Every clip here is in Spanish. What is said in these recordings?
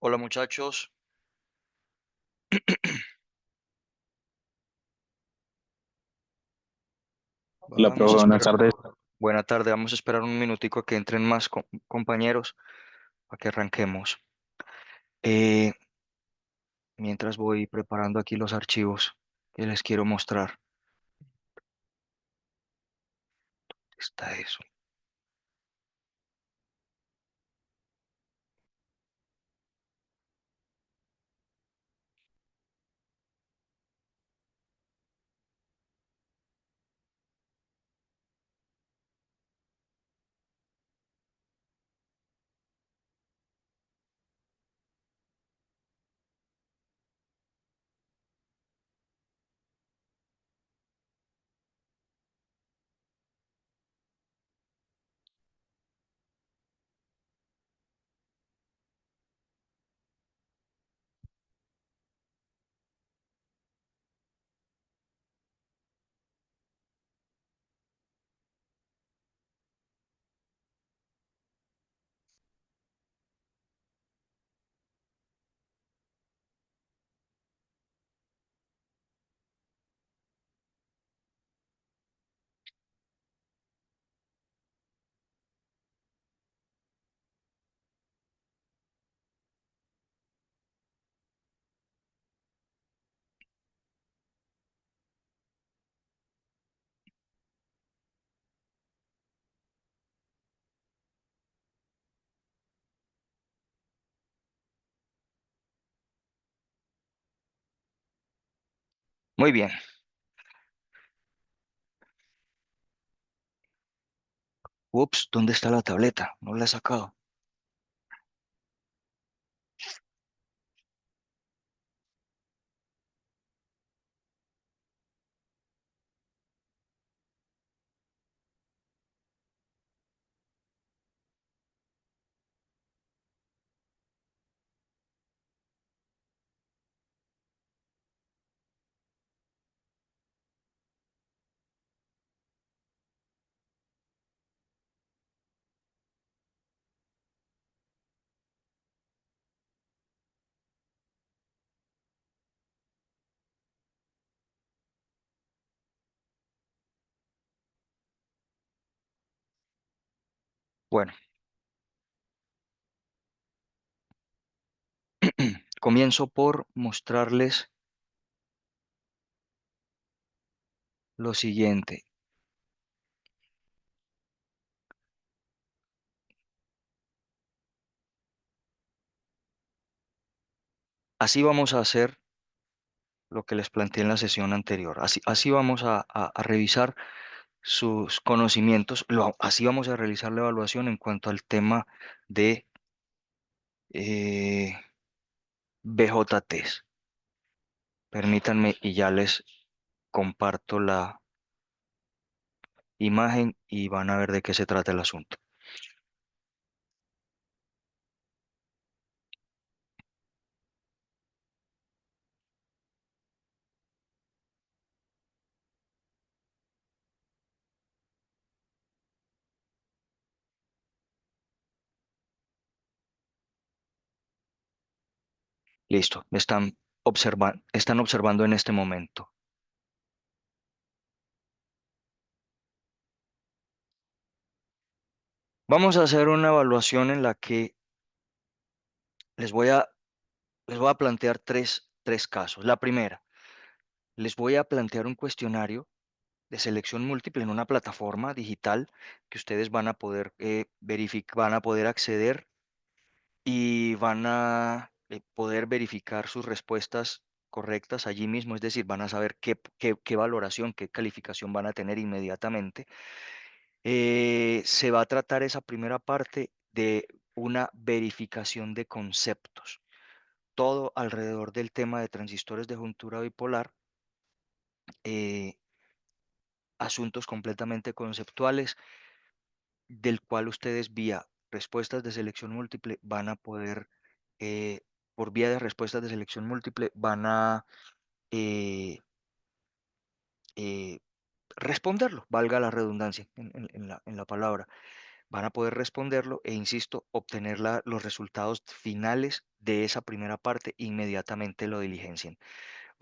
Hola muchachos, Hola, profe, vamos a buenas esperar. tardes. Buena tarde, vamos a esperar un minutico a que entren más compañeros para que arranquemos. Eh, Mientras voy preparando aquí los archivos que les quiero mostrar. Está eso. Muy bien. Ups, ¿dónde está la tableta? No la he sacado. Bueno, comienzo por mostrarles lo siguiente. Así vamos a hacer lo que les planteé en la sesión anterior. Así vamos a revisar sus conocimientos. Así vamos a realizar la evaluación en cuanto al tema de eh, BJTs. Permítanme y ya les comparto la imagen y van a ver de qué se trata el asunto. Listo, están observando en este momento. Vamos a hacer una evaluación en la que les voy a, les voy a plantear tres casos. La primera, les voy a plantear un cuestionario de selección múltiple en una plataforma digital que ustedes van a poder verificar, van a poder acceder y van a poder verificar sus respuestas correctas allí mismo, es decir, van a saber qué valoración, qué calificación van a tener inmediatamente. Se va a tratar esa primera parte de una verificación de conceptos, todo alrededor del tema de transistores de juntura bipolar, eh, asuntos completamente conceptuales del cual ustedes vía respuestas de selección múltiple van a poder, eh, por vía de respuestas de selección múltiple, van a eh, eh, responderlo, valga la redundancia en la palabra. van a poder responderlo e, insisto, obtener los resultados finales de esa primera parte, inmediatamente lo diligencien.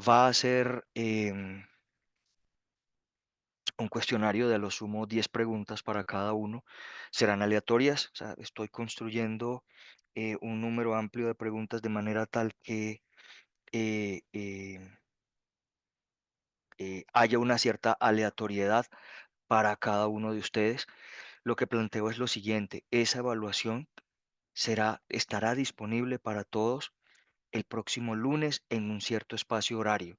Va a ser un cuestionario de a lo sumo 10 preguntas para cada uno. Serán aleatorias, o sea, estoy construyendo un número amplio de preguntas de manera tal que eh, eh, haya una cierta aleatoriedad para cada uno de ustedes. Lo que planteo es lo siguiente: esa evaluación estará disponible para todos el próximo lunes en un cierto espacio horario.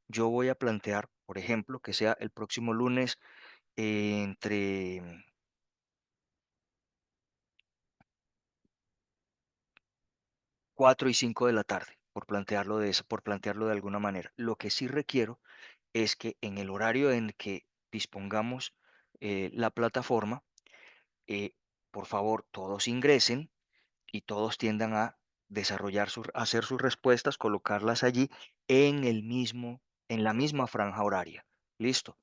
Yo voy a plantear, por ejemplo, que sea el próximo lunes entre 4 y 5 de la tarde, por plantearlo de alguna manera. Lo que sí requiero es que en el horario en que dispongamos la plataforma, eh, por favor, todos ingresen y todos tiendan a hacer sus respuestas, colocarlas allí en la misma franja horaria. Listo.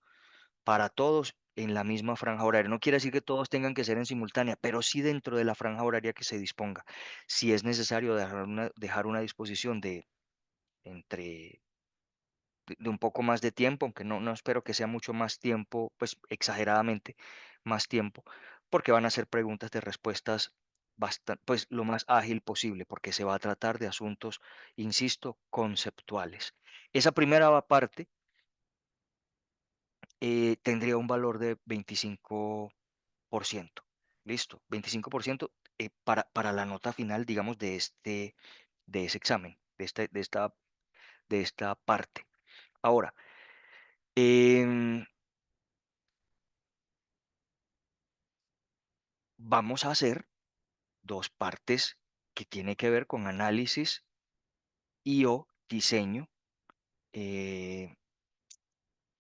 Para todos en la misma franja horaria. No quiere decir que todos tengan que ser en simultánea, pero sí dentro de la franja horaria que se disponga. Si es necesario dejar una disposición de un poco más de tiempo, aunque no espero que sea mucho más tiempo, pues exageradamente más tiempo, porque van a ser preguntas de respuestas pues lo más ágil posible, porque se va a tratar de asuntos, insisto, conceptuales. Esa primera parte tendría un valor de 25%. Listo, 25% para la nota final, digamos, de ese examen, de esta parte. Ahora, em, vamos a hacer dos partes que tienen que ver con análisis y o diseño eh,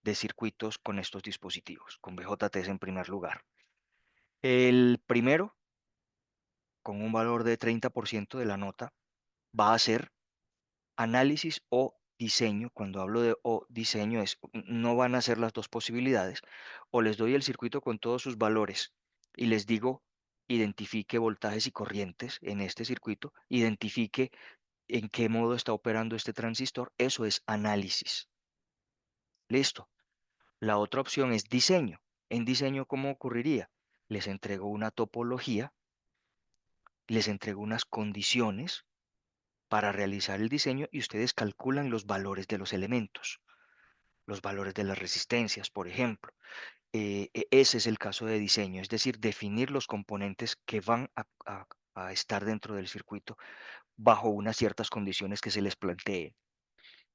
de circuitos con estos dispositivos, con BJTs en primer lugar. El primero, con un valor de 30% de la nota, va a ser análisis o diseño. Cuando hablo de o diseño, no van a ser las dos posibilidades. O les doy el circuito con todos sus valores y les digo, identifique voltajes y corrientes en este circuito, identifique en qué modo está operando este transistor. Eso es análisis. Listo. La otra opción es diseño. En diseño, ¿cómo ocurriría? Les entrego una topología, les entrego unas condiciones para realizar el diseño y ustedes calculan los valores de los elementos, los valores de las resistencias, por ejemplo. Ese es el caso de diseño, es decir, definir los componentes que van a estar dentro del circuito bajo unas ciertas condiciones que se les planteen.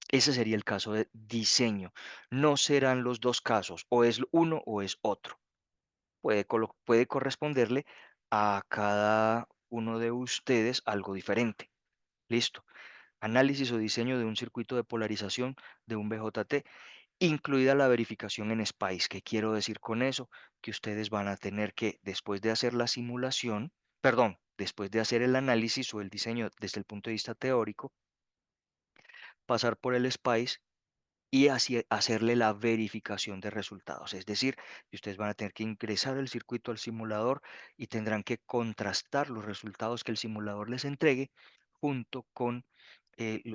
Ese sería el caso de diseño. No serán los dos casos, o es uno o es otro. Puede corresponderle a cada uno de ustedes algo diferente. Listo. Análisis o diseño de un circuito de polarización de un BJT, incluida la verificación en SPICE. ¿Qué quiero decir con eso? Que ustedes van a tener que, después de hacer la simulación, perdón, después de hacer el análisis o el diseño desde el punto de vista teórico, pasar por el SPICE y así hacerle la verificación de resultados. Es decir, que ustedes van a tener que ingresar el circuito al simulador y tendrán que contrastar los resultados que el simulador les entregue junto con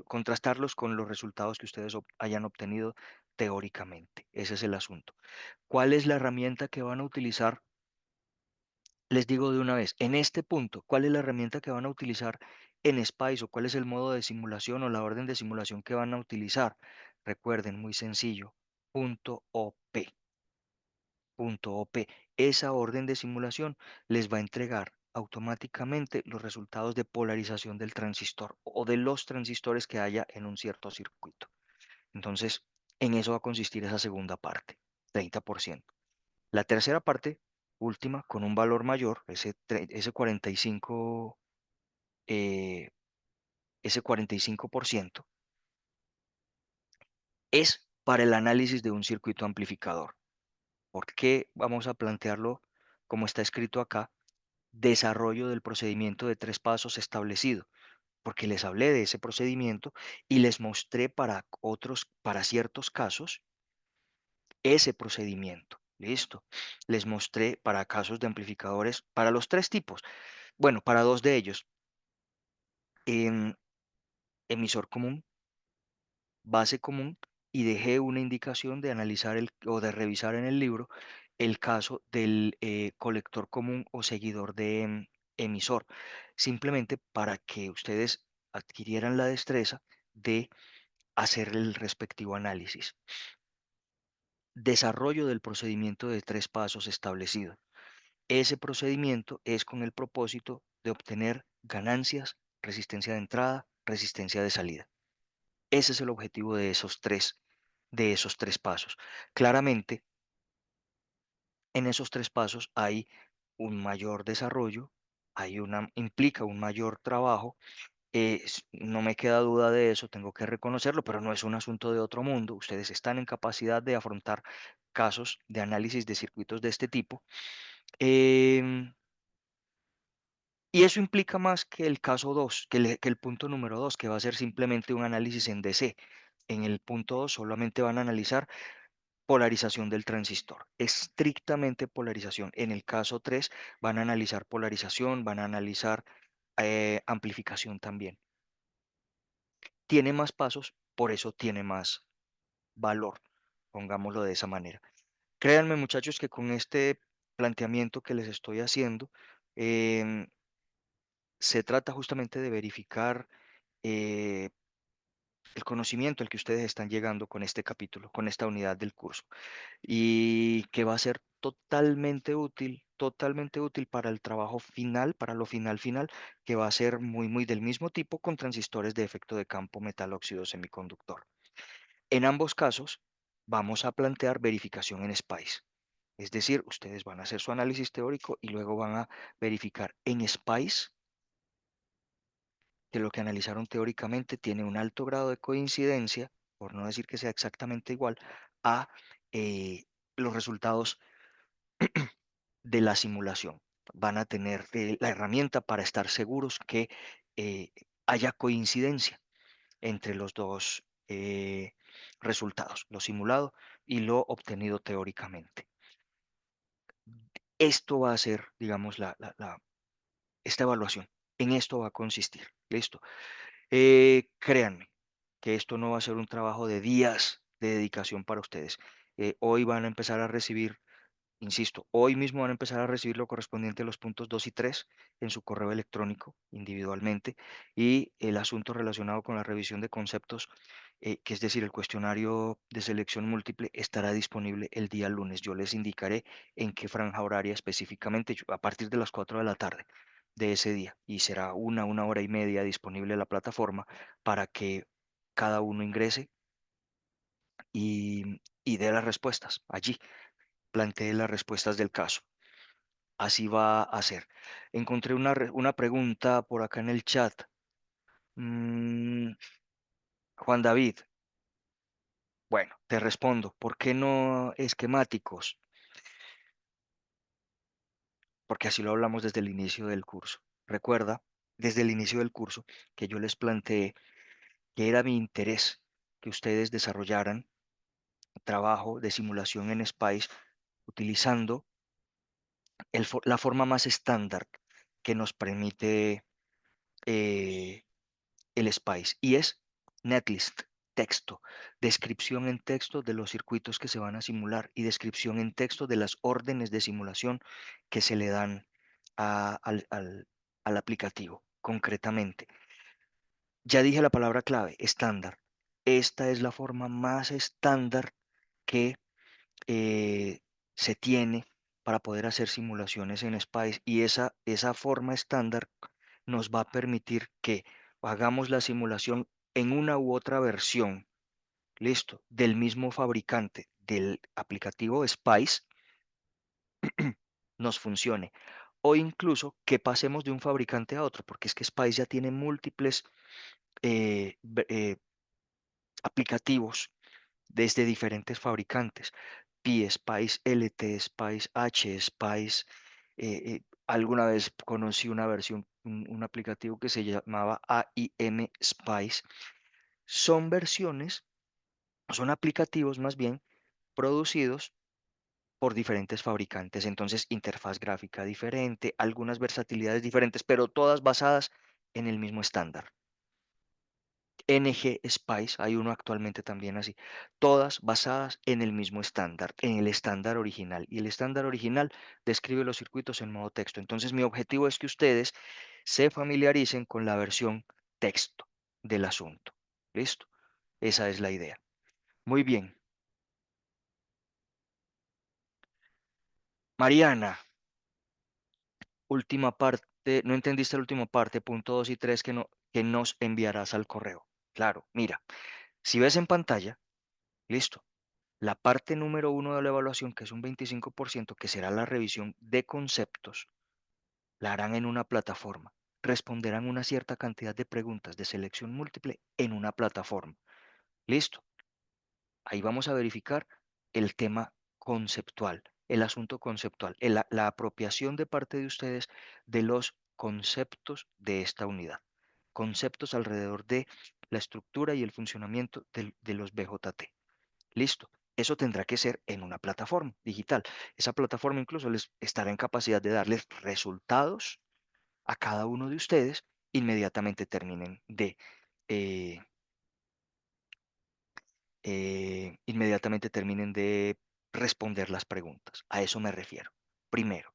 contrastarlos con los resultados que ustedes hayan obtenido teóricamente. Ese es el asunto. ¿Cuál es la herramienta que van a utilizar? Les digo de una vez, en este punto, ¿cuál es la herramienta que van a utilizar en SPICE o cuál es el modo de simulación o la orden de simulación que van a utilizar? Recuerden, muy sencillo, .op, .op. Esa orden de simulación les va a entregar automáticamente los resultados de polarización del transistor o de los transistores que haya en un cierto circuito. Entonces, en eso va a consistir esa segunda parte, 30%. La tercera parte, última, con un valor mayor, ese 45, eh, ese 45%, es para el análisis de un circuito amplificador. ¿Por qué vamos a plantearlo como está escrito acá? Desarrollo del procedimiento de 3 pasos establecido, porque les hablé de ese procedimiento y les mostré para ciertos casos, ese procedimiento. Listo. Les mostré para casos de amplificadores, para los tres tipos, bueno, para dos de ellos, em, emisor común, base común, y dejé una indicación de analizar o de revisar en el libro el caso del colector común o seguidor de emisor, simplemente para que ustedes adquirieran la destreza de hacer el respectivo análisis. Desarrollo del procedimiento de tres pasos establecido. Ese procedimiento es con el propósito de obtener ganancias, resistencia de entrada, resistencia de salida. Ese es el objetivo de esos tres pasos. Claramente, en esos tres pasos hay un mayor desarrollo, implica un mayor trabajo. No me queda duda de eso, tengo que reconocerlo, pero no es un asunto de otro mundo. Ustedes están en capacidad de afrontar casos de análisis de circuitos de este tipo. Em, y eso implica más que el caso 2, que el punto número 2, que va a ser simplemente un análisis en DC. En el punto 2 solamente van a analizar polarización del transistor, estrictamente polarización. En el caso 3 van a analizar polarización, van a analizar amplificación también. Tiene más pasos, por eso tiene más valor, pongámoslo de esa manera. Créanme, muchachos, que con este planteamiento que les estoy haciendo, em, se trata justamente de verificar eh, el conocimiento al que ustedes están llegando con este capítulo, con esta unidad del curso, y que va a ser totalmente útil para el trabajo final, para lo final, que va a ser muy, muy del mismo tipo con transistores de efecto de campo metal óxido semiconductor. En ambos casos, vamos a plantear verificación en SPICE. Es decir, ustedes van a hacer su análisis teórico y luego van a verificar en SPICE que lo que analizaron teóricamente tiene un alto grado de coincidencia, por no decir que sea exactamente igual, a eh, los resultados de la simulación. Van a tener la herramienta para estar seguros que eh, haya coincidencia entre los dos resultados, lo simulado y lo obtenido teóricamente. Esto va a ser, digamos, esta evaluación. En esto va a consistir. ¿Listo? Créanme que esto no va a ser un trabajo de días de dedicación para ustedes. Hoy van a empezar a recibir, insisto, hoy mismo van a empezar a recibir lo correspondiente a los puntos 2 y 3 en su correo electrónico individualmente, y el asunto relacionado con la revisión de conceptos, que es decir, el cuestionario de selección múltiple, estará disponible el día lunes. Yo les indicaré en qué franja horaria específicamente, a partir de las 4 de la tarde de ese día, y será una hora y media disponible la plataforma para que cada uno ingrese y dé las respuestas allí, plantee las respuestas del caso. Así va a ser. Encontré una pregunta por acá en el chat. Mm, Juan David, bueno, te respondo. ¿Por qué no esquemáticos? Porque así lo hablamos desde el inicio del curso. Recuerda, desde el inicio del curso, que yo les planteé que era mi interés que ustedes desarrollaran trabajo de simulación en SPICE utilizando la forma más estándar que nos permite eh, el SPICE, y es netlist, texto, descripción en texto de los circuitos que se van a simular y descripción en texto de las órdenes de simulación que se le dan al aplicativo. Concretamente, ya dije la palabra clave, estándar. Esta es la forma más estándar que eh, se tiene para poder hacer simulaciones en SPICE, y esa forma estándar nos va a permitir que hagamos la simulación en una u otra versión, listo, del mismo fabricante del aplicativo SPICE, nos funcione. O incluso que pasemos de un fabricante a otro, porque es que SPICE ya tiene múltiples aplicativos desde diferentes fabricantes. PSpice, LTSpice, HSpice. Alguna vez conocí una versión, un aplicativo que se llamaba AIM Spice. Son versiones, son aplicativos más bien producidos por diferentes fabricantes. Entonces, interfaz gráfica diferente, algunas versatilidades diferentes, pero todas basadas en el mismo estándar. NG Spice, hay uno actualmente también así, todas basadas en el mismo estándar, en el estándar original. Y el estándar original describe los circuitos en modo texto. Entonces, mi objetivo es que ustedes se familiaricen con la versión texto del asunto. ¿Listo? Esa es la idea. Muy bien. Mariana, última parte, no entendiste la última parte, punto 2 y 3 que, no, que nos enviarás al correo. Claro, mira, si ves en pantalla, listo. La parte número uno de la evaluación, que es un 25%, que será la revisión de conceptos, la harán en una plataforma. Responderán una cierta cantidad de preguntas de selección múltiple en una plataforma. Listo. Ahí vamos a verificar el tema conceptual, el asunto conceptual, la apropiación de parte de ustedes de los conceptos de esta unidad. Conceptos alrededor de la estructura y el funcionamiento de los BJT. Listo. Eso tendrá que ser en una plataforma digital. Esa plataforma incluso les estará en capacidad de darles resultados a cada uno de ustedes inmediatamente terminen de eh, responder las preguntas. A eso me refiero. Primero.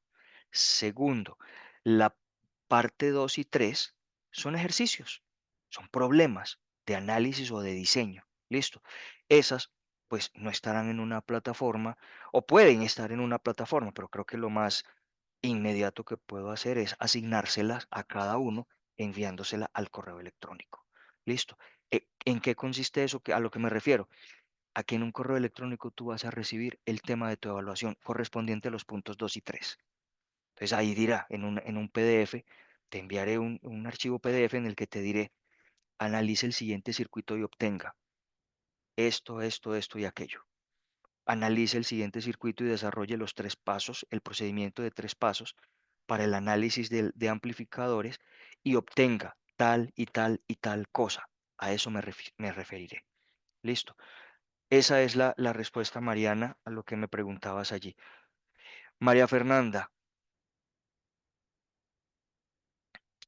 Segundo, la parte 2 y 3 son ejercicios, son problemas de análisis o de diseño. Listo. Esas pues no estarán en una plataforma o pueden estar en una plataforma, pero creo que lo más inmediato que puedo hacer es asignárselas a cada uno enviándosela al correo electrónico. Listo. ¿En qué consiste eso? A lo que me refiero. A que en un correo electrónico tú vas a recibir el tema de tu evaluación correspondiente a los puntos 2 y 3. Entonces ahí dirá, en un PDF, te enviaré un archivo PDF en el que te diré, analice el siguiente circuito y obtenga esto y aquello. Analice el siguiente circuito y desarrolle los tres pasos, el procedimiento de tres pasos para el análisis de amplificadores y obtenga tal y tal y tal cosa. A eso me referiré. Listo. Esa es la respuesta, Mariana, a lo que me preguntabas allí. María Fernanda,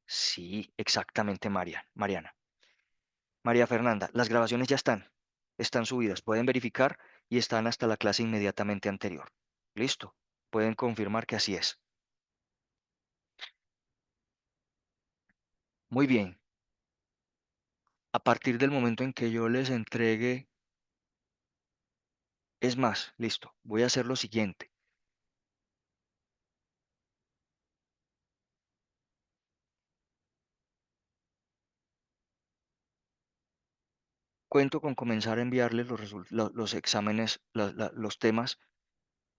sí, exactamente, Mariana. María Fernanda, las grabaciones ya están subidas, pueden verificar y están hasta la clase inmediatamente anterior. Listo, pueden confirmar que así es. Muy bien, a partir del momento en que yo les entregue, es más, listo, voy a hacer lo siguiente. Cuento con comenzar a enviarles los exámenes, los temas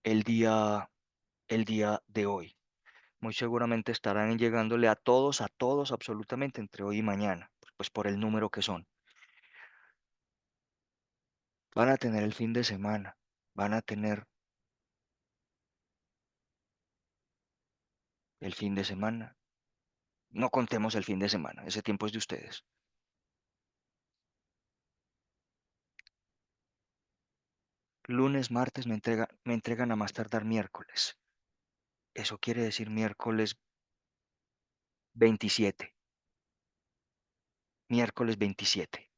el día de hoy. Muy seguramente estarán llegándole a todos absolutamente entre hoy y mañana, pues por el número que son. Van a tener el fin de semana, van a tener el fin de semana. No contemos el fin de semana, ese tiempo es de ustedes. Lunes, martes me entregan a más tardar miércoles. Eso quiere decir miércoles 27. Miércoles 27.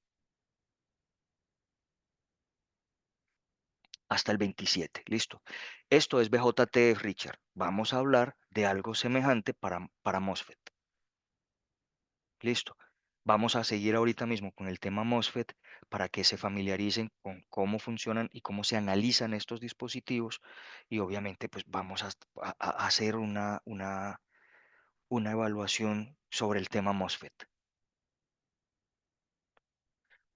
Hasta el 27. Listo. Esto es BJT, Richard. Vamos a hablar de algo semejante para MOSFET. Listo. Vamos a seguir ahorita mismo con el tema MOSFET para que se familiaricen con cómo funcionan y cómo se analizan estos dispositivos y obviamente pues vamos a hacer una evaluación sobre el tema MOSFET.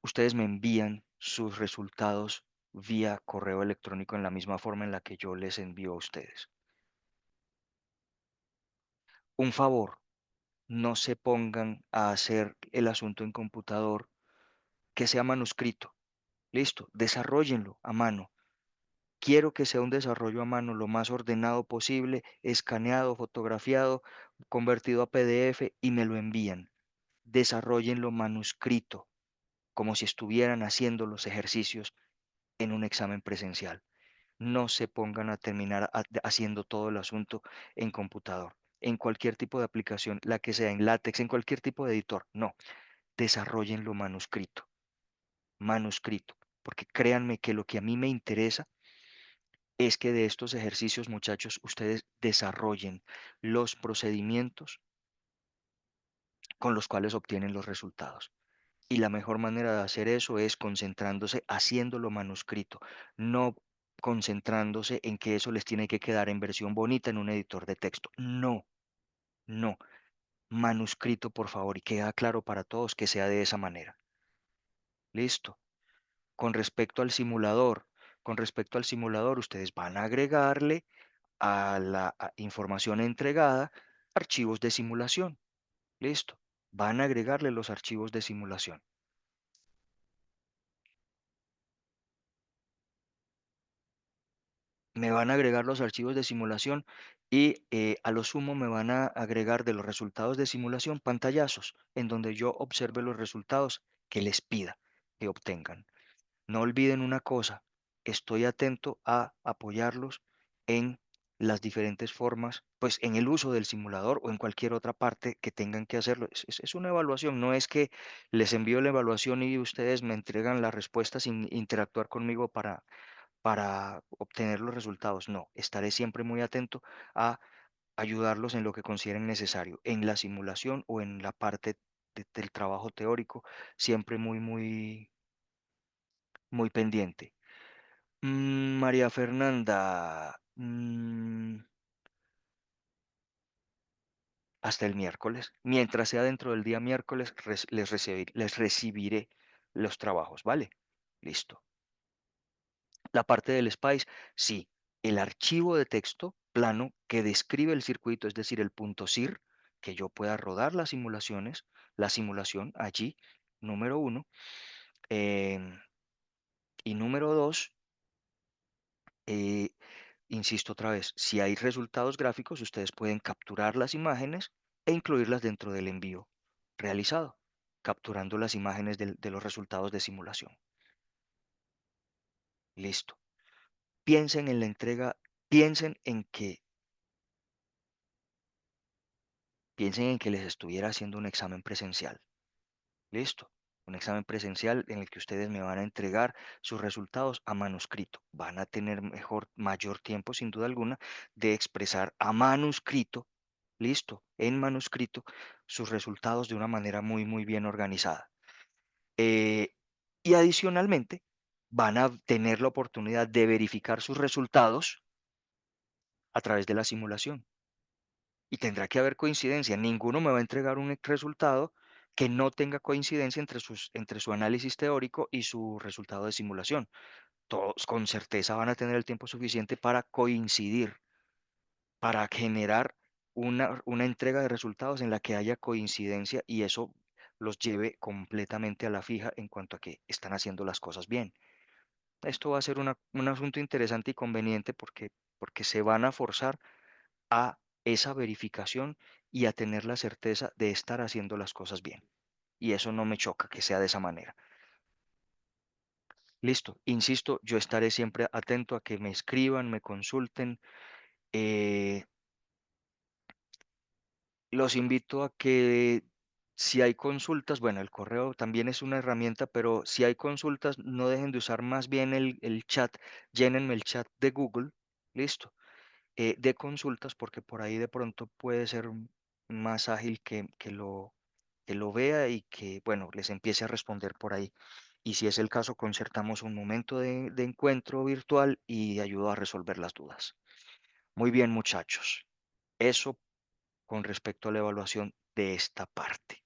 Ustedes me envían sus resultados vía correo electrónico en la misma forma en la que yo les envío a ustedes. Un favor, no se pongan a hacer el asunto en computador que sea manuscrito. Listo, desarróllenlo a mano. Quiero que sea un desarrollo a mano lo más ordenado posible, escaneado, fotografiado, convertido a PDF y me lo envían. Desarróllenlo manuscrito, como si estuvieran haciendo los ejercicios en un examen presencial. no se pongan a terminar haciendo todo el asunto en computador, en cualquier tipo de aplicación, la que sea, en látex, en cualquier tipo de editor. No, desarrollenlo manuscrito, manuscrito, porque créanme que lo que a mí me interesa es que de estos ejercicios, muchachos, ustedes desarrollen los procedimientos con los cuales obtienen los resultados. Y la mejor manera de hacer eso es concentrándose, haciéndolo manuscrito, no concentrándose en que eso les tiene que quedar en versión bonita en un editor de texto. No, no. Manuscrito, por favor, y queda claro para todos que sea de esa manera. Listo. Con respecto al simulador, ustedes van a agregarle a la información entregada archivos de simulación. Listo. Van a agregarle los archivos de simulación. Me van a agregar los archivos de simulación y a lo sumo me van a agregar de los resultados de simulación pantallazos en donde yo observe los resultados que les pida que obtengan. No olviden una cosa, estoy atento a apoyarlos en las diferentes formas, pues en el uso del simulador o en cualquier otra parte que tengan que hacerlo. Es una evaluación, no es que les envío la evaluación y ustedes me entregan la respuesta sin interactuar conmigo para obtener los resultados. No, estaré siempre muy atento a ayudarlos en lo que consideren necesario, en la simulación o en la parte del trabajo teórico, siempre muy pendiente. María Fernanda, hasta el miércoles. Mientras sea dentro del día miércoles, les recibiré los trabajos, ¿vale? Listo. La parte del SPICE, sí, el archivo de texto plano que describe el circuito, es decir, el punto SIR, que yo pueda rodar las simulaciones, la simulación allí, número uno. Em, y número dos, eh, insisto otra vez, si hay resultados gráficos, ustedes pueden capturar las imágenes e incluirlas dentro del envío realizado, capturando las imágenes de los resultados de simulación. Listo. Piensen en la entrega, piensen en que Piensen en que les estuviera haciendo un examen presencial. Listo. Un examen presencial en el que ustedes me van a entregar sus resultados a manuscrito. Van a tener mayor tiempo, sin duda alguna, de expresar a manuscrito, listo, en manuscrito, sus resultados de una manera muy bien organizada. Eh, y adicionalmente, van a tener la oportunidad de verificar sus resultados a través de la simulación. Y tendrá que haber coincidencia. Ninguno me va a entregar un resultado que no tenga coincidencia entre su análisis teórico y su resultado de simulación. Todos con certeza van a tener el tiempo suficiente para coincidir, para generar una entrega de resultados en la que haya coincidencia y eso los lleve completamente a la fija en cuanto a que están haciendo las cosas bien. Esto va a ser un asunto interesante y conveniente porque se van a forzar a esa verificación y a tener la certeza de estar haciendo las cosas bien. Y eso no me choca que sea de esa manera. Listo, insisto, yo estaré siempre atento a que me escriban, me consulten. eh, los invito a que si hay consultas, bueno, el correo también es una herramienta, pero si hay consultas, no dejen de usar más bien el chat, llénenme el chat de Google. Listo, de consultas, porque por ahí de pronto puede ser más ágil que lo vea y que, bueno, les empiece a responder por ahí. Y si es el caso, concertamos un momento de encuentro virtual y ayudo a resolver las dudas. Muy bien, muchachos. Eso con respecto a la evaluación de esta parte.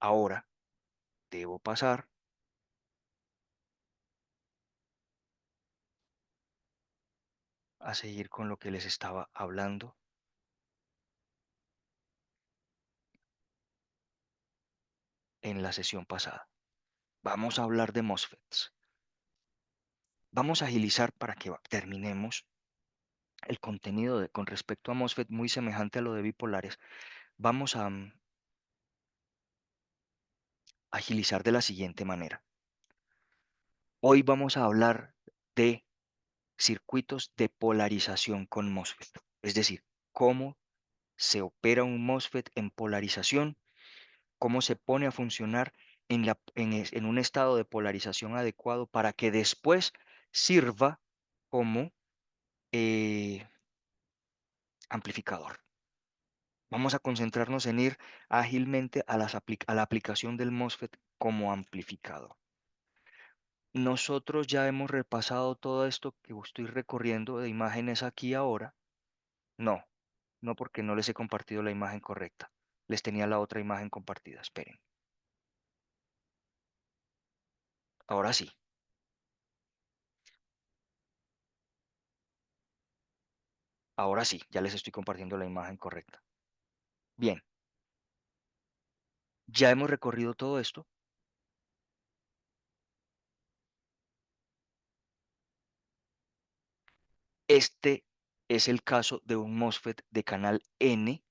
Ahora debo pasar a seguir con lo que les estaba hablando en la sesión pasada. Vamos a hablar de MOSFETs. Vamos a agilizar para que terminemos el contenido con respecto a MOSFET muy semejante a lo de bipolares. Vamos a agilizar de la siguiente manera. Hoy vamos a hablar de circuitos de polarización con MOSFET. Es decir, cómo se opera un MOSFET en polarización, cómo se pone a funcionar en un estado de polarización adecuado para que después sirva como eh, amplificador. Vamos a concentrarnos en ir ágilmente a la aplicación del MOSFET como amplificador. Nosotros ya hemos repasado todo esto que estoy recorriendo de imágenes aquí ahora. No, no porque no les he compartido la imagen correcta. Les tenía la otra imagen compartida. Esperen. Ahora sí, ahora sí, ya les estoy compartiendo la imagen correcta. Bien, ya hemos recorrido todo esto. Este es el caso de un MOSFET de canal N.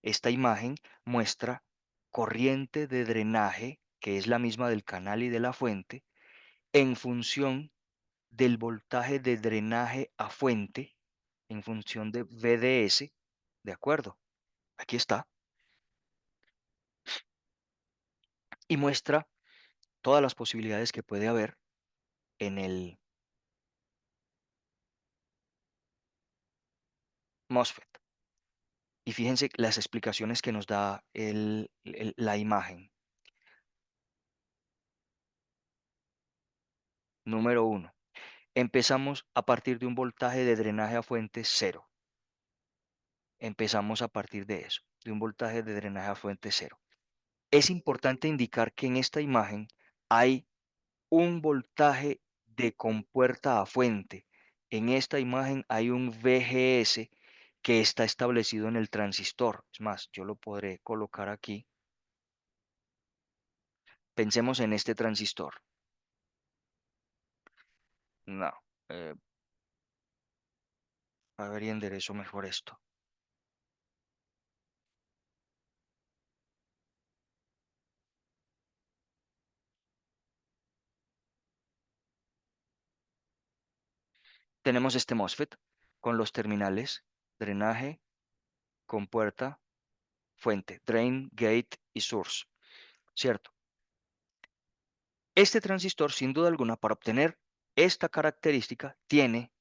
Esta imagen muestra corriente de drenaje, que es la misma del canal y de la fuente, en función del voltaje de drenaje a fuente, en función de VDS. ¿De acuerdo? Aquí está. Y muestra todas las posibilidades que puede haber en el MOSFET. Y fíjense las explicaciones que nos da la imagen. Número uno, empezamos a partir de un voltaje de drenaje a fuente cero. Empezamos a partir de eso, de un voltaje de drenaje a fuente cero. Es importante indicar que en esta imagen hay un voltaje de compuerta a fuente. En esta imagen hay un VGS que está establecido en el transistor. Es más, yo lo podré colocar aquí. Pensemos en este transistor. No, eh, a ver y enderezo mejor esto. Tenemos este MOSFET con los terminales drenaje, compuerta, fuente, drain, gate y source, ¿cierto? Este transistor, sin duda alguna, para obtener esta característica, tiene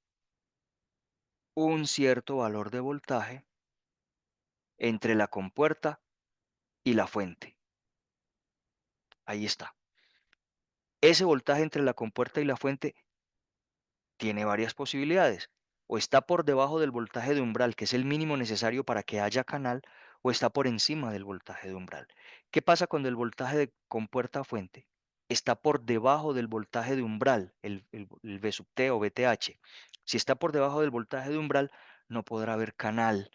un cierto valor de voltaje entre la compuerta y la fuente. Ahí está. Ese voltaje entre la compuerta y la fuente tiene varias posibilidades. O está por debajo del voltaje de umbral, que es el mínimo necesario para que haya canal, o está por encima del voltaje de umbral. ¿Qué pasa cuando el voltaje de compuerta a fuente está por debajo del voltaje de umbral, el V sub T o VTH? Si está por debajo del voltaje de umbral, no podrá haber canal.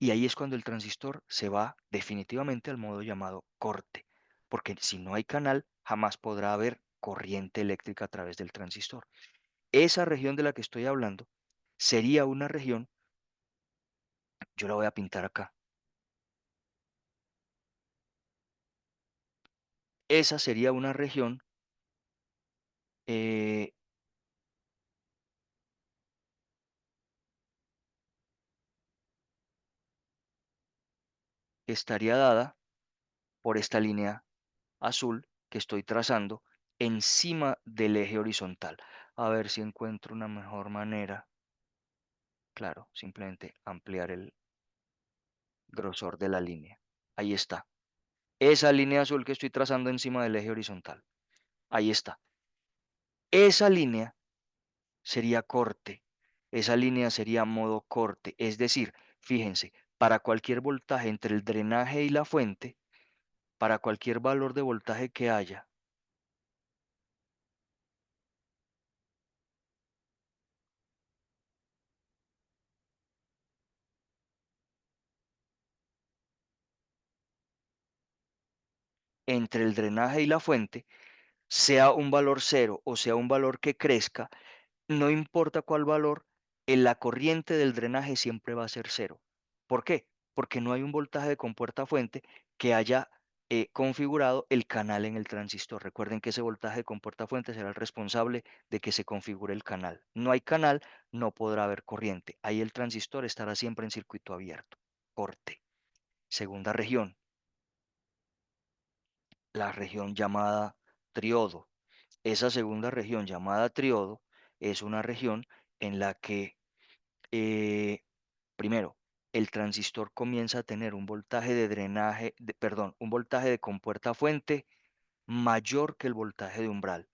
Y ahí es cuando el transistor se va definitivamente al modo llamado corte, porque si no hay canal, jamás podrá haber corriente eléctrica a través del transistor. Esa región de la que estoy hablando sería una región, yo la voy a pintar acá, esa sería una región eh, que estaría dada por esta línea azul que estoy trazando encima del eje horizontal. A ver si encuentro una mejor manera. Claro, simplemente ampliar el grosor de la línea. Ahí está. Esa línea azul que estoy trazando encima del eje horizontal. Ahí está. Esa línea sería corte. Esa línea sería modo corte. Es decir, fíjense, para cualquier voltaje entre el drenaje y la fuente, para cualquier valor de voltaje que haya, entre el drenaje y la fuente, sea un valor cero o sea un valor que crezca, no importa cuál valor, en la corriente del drenaje siempre va a ser cero. ¿Por qué? Porque no hay un voltaje de compuerta a fuente que haya configurado el canal en el transistor. Recuerden que ese voltaje de compuerta fuente será el responsable de que se configure el canal. No hay canal, no podrá haber corriente. Ahí el transistor estará siempre en circuito abierto. Corte. Segunda región, la región llamada triodo. Esa segunda región llamada triodo es una región en la que, eh, primero, el transistor comienza a tener un voltaje de drenaje, perdón, un voltaje de compuerta fuente mayor que el voltaje de umbral.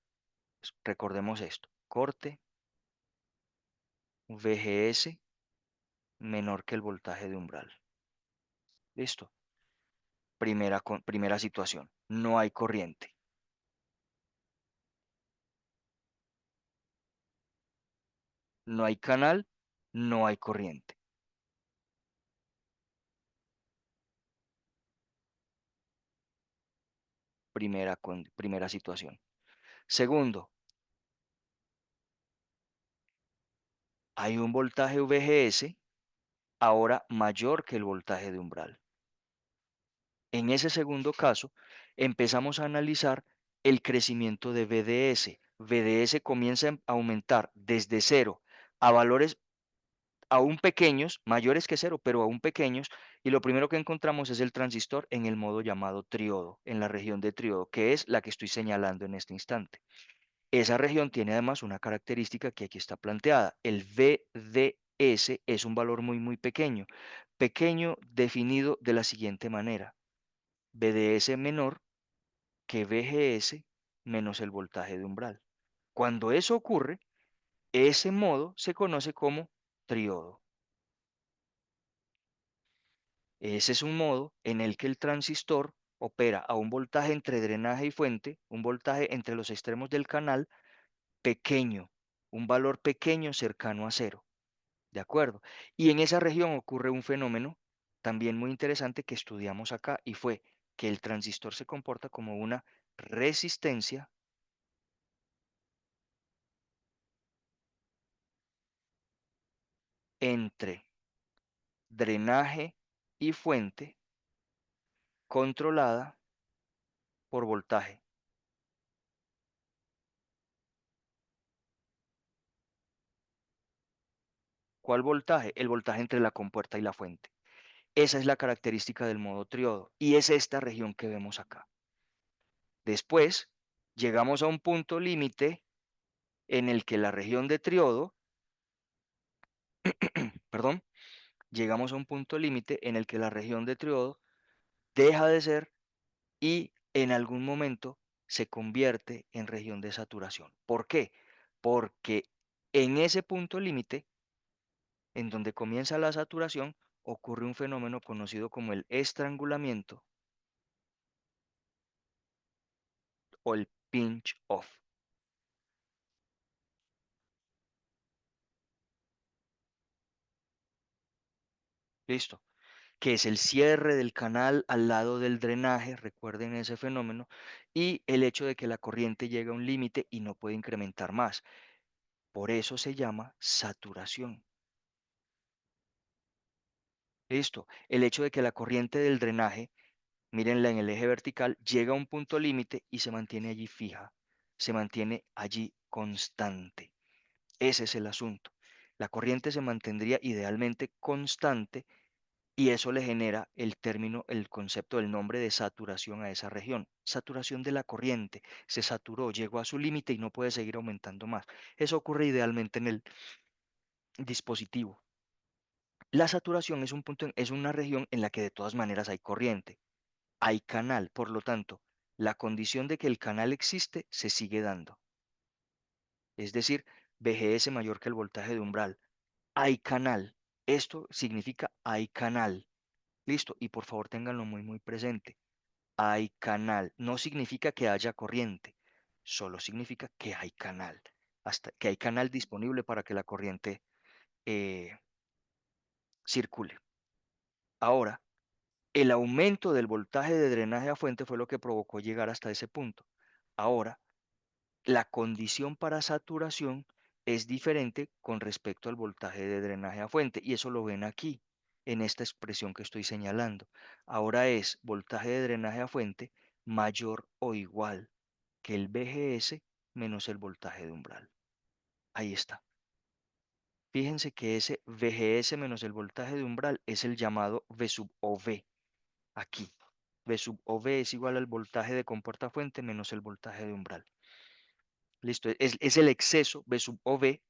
Recordemos esto. Corte VGS menor que el voltaje de umbral. Listo. Primera situación. No hay corriente. No hay canal. No hay corriente. Primera situación. Segundo, hay un voltaje VGS ahora mayor que el voltaje de umbral. En ese segundo caso, empezamos a analizar el crecimiento de VDS. VDS comienza a aumentar desde cero a valores aún pequeños, mayores que cero, pero aún pequeños, y lo primero que encontramos es el transistor en el modo llamado triodo, en la región de triodo, que es la que estoy señalando en este instante. Esa región tiene además una característica que aquí está planteada. El VDS es un valor muy pequeño definido de la siguiente manera. VDS menor que VGS menos el voltaje de umbral. Cuando eso ocurre, ese modo se conoce como triodo. Ese es un modo en el que el transistor opera a un voltaje entre drenaje y fuente, un voltaje entre los extremos del canal pequeño, un valor pequeño cercano a cero. ¿De acuerdo? Y en esa región ocurre un fenómeno también muy interesante que estudiamos acá y fue que el transistor se comporta como una resistencia entre drenaje y fuente controlada por voltaje. ¿Cuál voltaje? El voltaje entre la compuerta y la fuente. Esa es la característica del modo triodo y es esta región que vemos acá. Después, llegamos a un punto límite en el que la región de triodo, perdón, llegamos a un punto límite en el que la región de triodo deja de ser y en algún momento se convierte en región de saturación. ¿Por qué? Porque en ese punto límite, en donde comienza la saturación, ocurre un fenómeno conocido como el estrangulamiento o el pinch off. ¿Listo? Que es el cierre del canal al lado del drenaje, recuerden ese fenómeno, y el hecho de que la corriente llega a un límite y no puede incrementar más. Por eso se llama saturación. Listo. El hecho de que la corriente del drenaje, mírenla en el eje vertical, llega a un punto límite y se mantiene allí fija, se mantiene allí constante. Ese es el asunto. La corriente se mantendría idealmente constante y eso le genera el término, el concepto del nombre de saturación a esa región. Saturación de la corriente. Se saturó, llegó a su límite y no puede seguir aumentando más. Eso ocurre idealmente en el dispositivo. La saturación es un punto, es una región en la que de todas maneras hay corriente, hay canal, por lo tanto, la condición de que el canal existe se sigue dando. Es decir, VGS mayor que el voltaje de umbral. Hay canal. Esto significa hay canal. Listo. Y por favor ténganlo muy presente. Hay canal. No significa que haya corriente. Solo significa que hay canal. Hasta que hay canal disponible para que la corriente eh, circule. Ahora, el aumento del voltaje de drenaje a fuente fue lo que provocó llegar hasta ese punto. Ahora, la condición para saturación es diferente con respecto al voltaje de drenaje a fuente y eso lo ven aquí. en esta expresión que estoy señalando. Ahora es voltaje de drenaje a fuente mayor o igual que el VGS menos el voltaje de umbral. Ahí está. Fíjense que ese VGS menos el voltaje de umbral es el llamado V sub OV. Aquí. V sub OV es igual al voltaje de compuerta fuente menos el voltaje de umbral. Listo. Es el exceso, V sub OV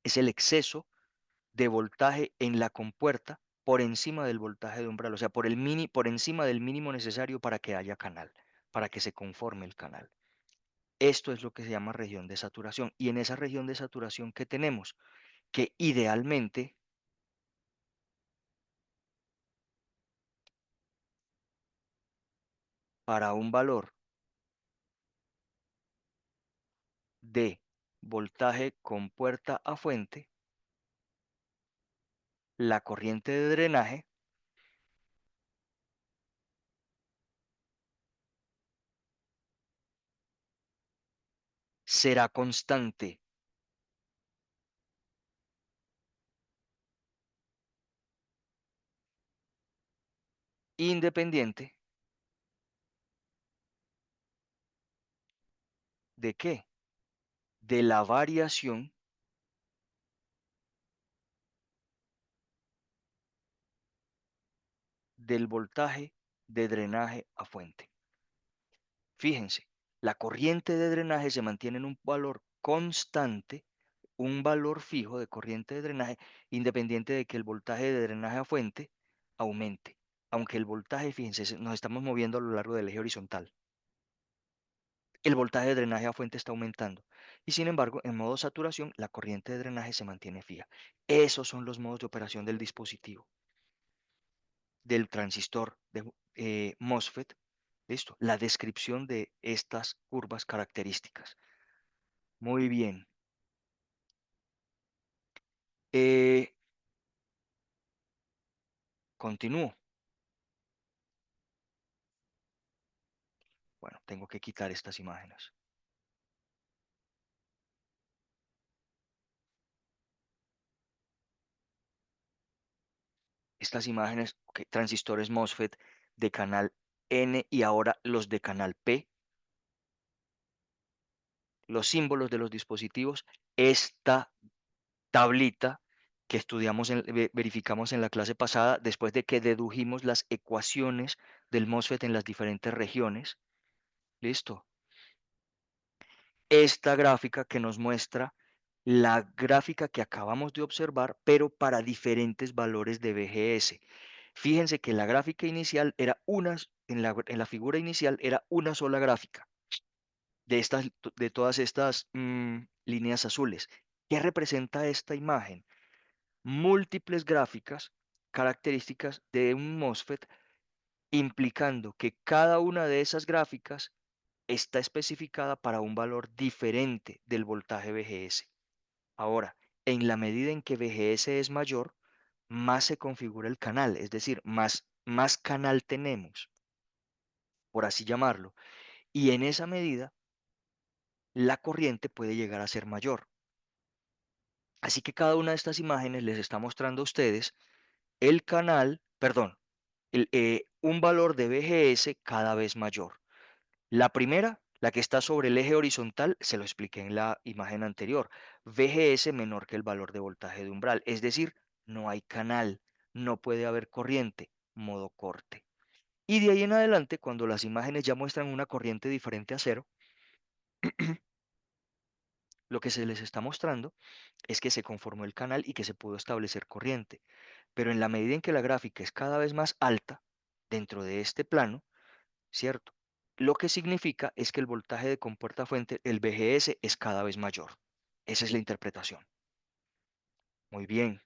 es el exceso de voltaje en la compuerta por encima del voltaje de umbral, o sea, por encima del mínimo necesario para que haya canal, para que se conforme el canal. Esto es lo que se llama región de saturación. Y en esa región de saturación que tenemos, que idealmente para un valor de voltaje compuerta a fuente, la corriente de drenaje será constante, independiente de qué, de la variación del voltaje de drenaje a fuente. Fíjense, la corriente de drenaje se mantiene en un valor constante, un valor fijo de corriente de drenaje, independiente de que el voltaje de drenaje a fuente aumente. Aunque el voltaje, fíjense, nos estamos moviendo a lo largo del eje horizontal. El voltaje de drenaje a fuente está aumentando. Y sin embargo, en modo saturación, la corriente de drenaje se mantiene fija. Esos son los modos de operación del dispositivo, del transistor de MOSFET. Listo. La descripción de estas curvas características. Muy bien. Eh, Continúo. Bueno, tengo que quitar estas imágenes. Estas imágenes, ok, transistores MOSFET de canal N y ahora los de canal P, los símbolos de los dispositivos, esta tablita que estudiamos, verificamos en la clase pasada, después de que dedujimos las ecuaciones del MOSFET en las diferentes regiones. Listo. Esta gráfica que nos muestra la gráfica que acabamos de observar, pero para diferentes valores de VGS. Fíjense que la gráfica inicial era en la figura inicial era una sola gráfica de todas estas líneas azules. ¿Qué representa esta imagen? Múltiples gráficas características de un MOSFET, implicando que cada una de esas gráficas está especificada para un valor diferente del voltaje VGS. Ahora, en la medida en que VGS es mayor, más se configura el canal, es decir, más canal tenemos, por así llamarlo, y en esa medida la corriente puede llegar a ser mayor. Así que cada una de estas imágenes les está mostrando a ustedes el canal, perdón, un valor de VGS cada vez mayor. La primera, la que está sobre el eje horizontal, se lo expliqué en la imagen anterior. VGS menor que el valor de voltaje de umbral, es decir, no hay canal, no puede haber corriente, modo corte. Y de ahí en adelante, cuando las imágenes ya muestran una corriente diferente a cero, lo que se les está mostrando es que se conformó el canal y que se pudo establecer corriente. Pero en la medida en que la gráfica es cada vez más alta dentro de este plano, ¿cierto? Lo que significa es que el voltaje de compuerta fuente, el VGS, es cada vez mayor. Esa es la interpretación. Muy bien.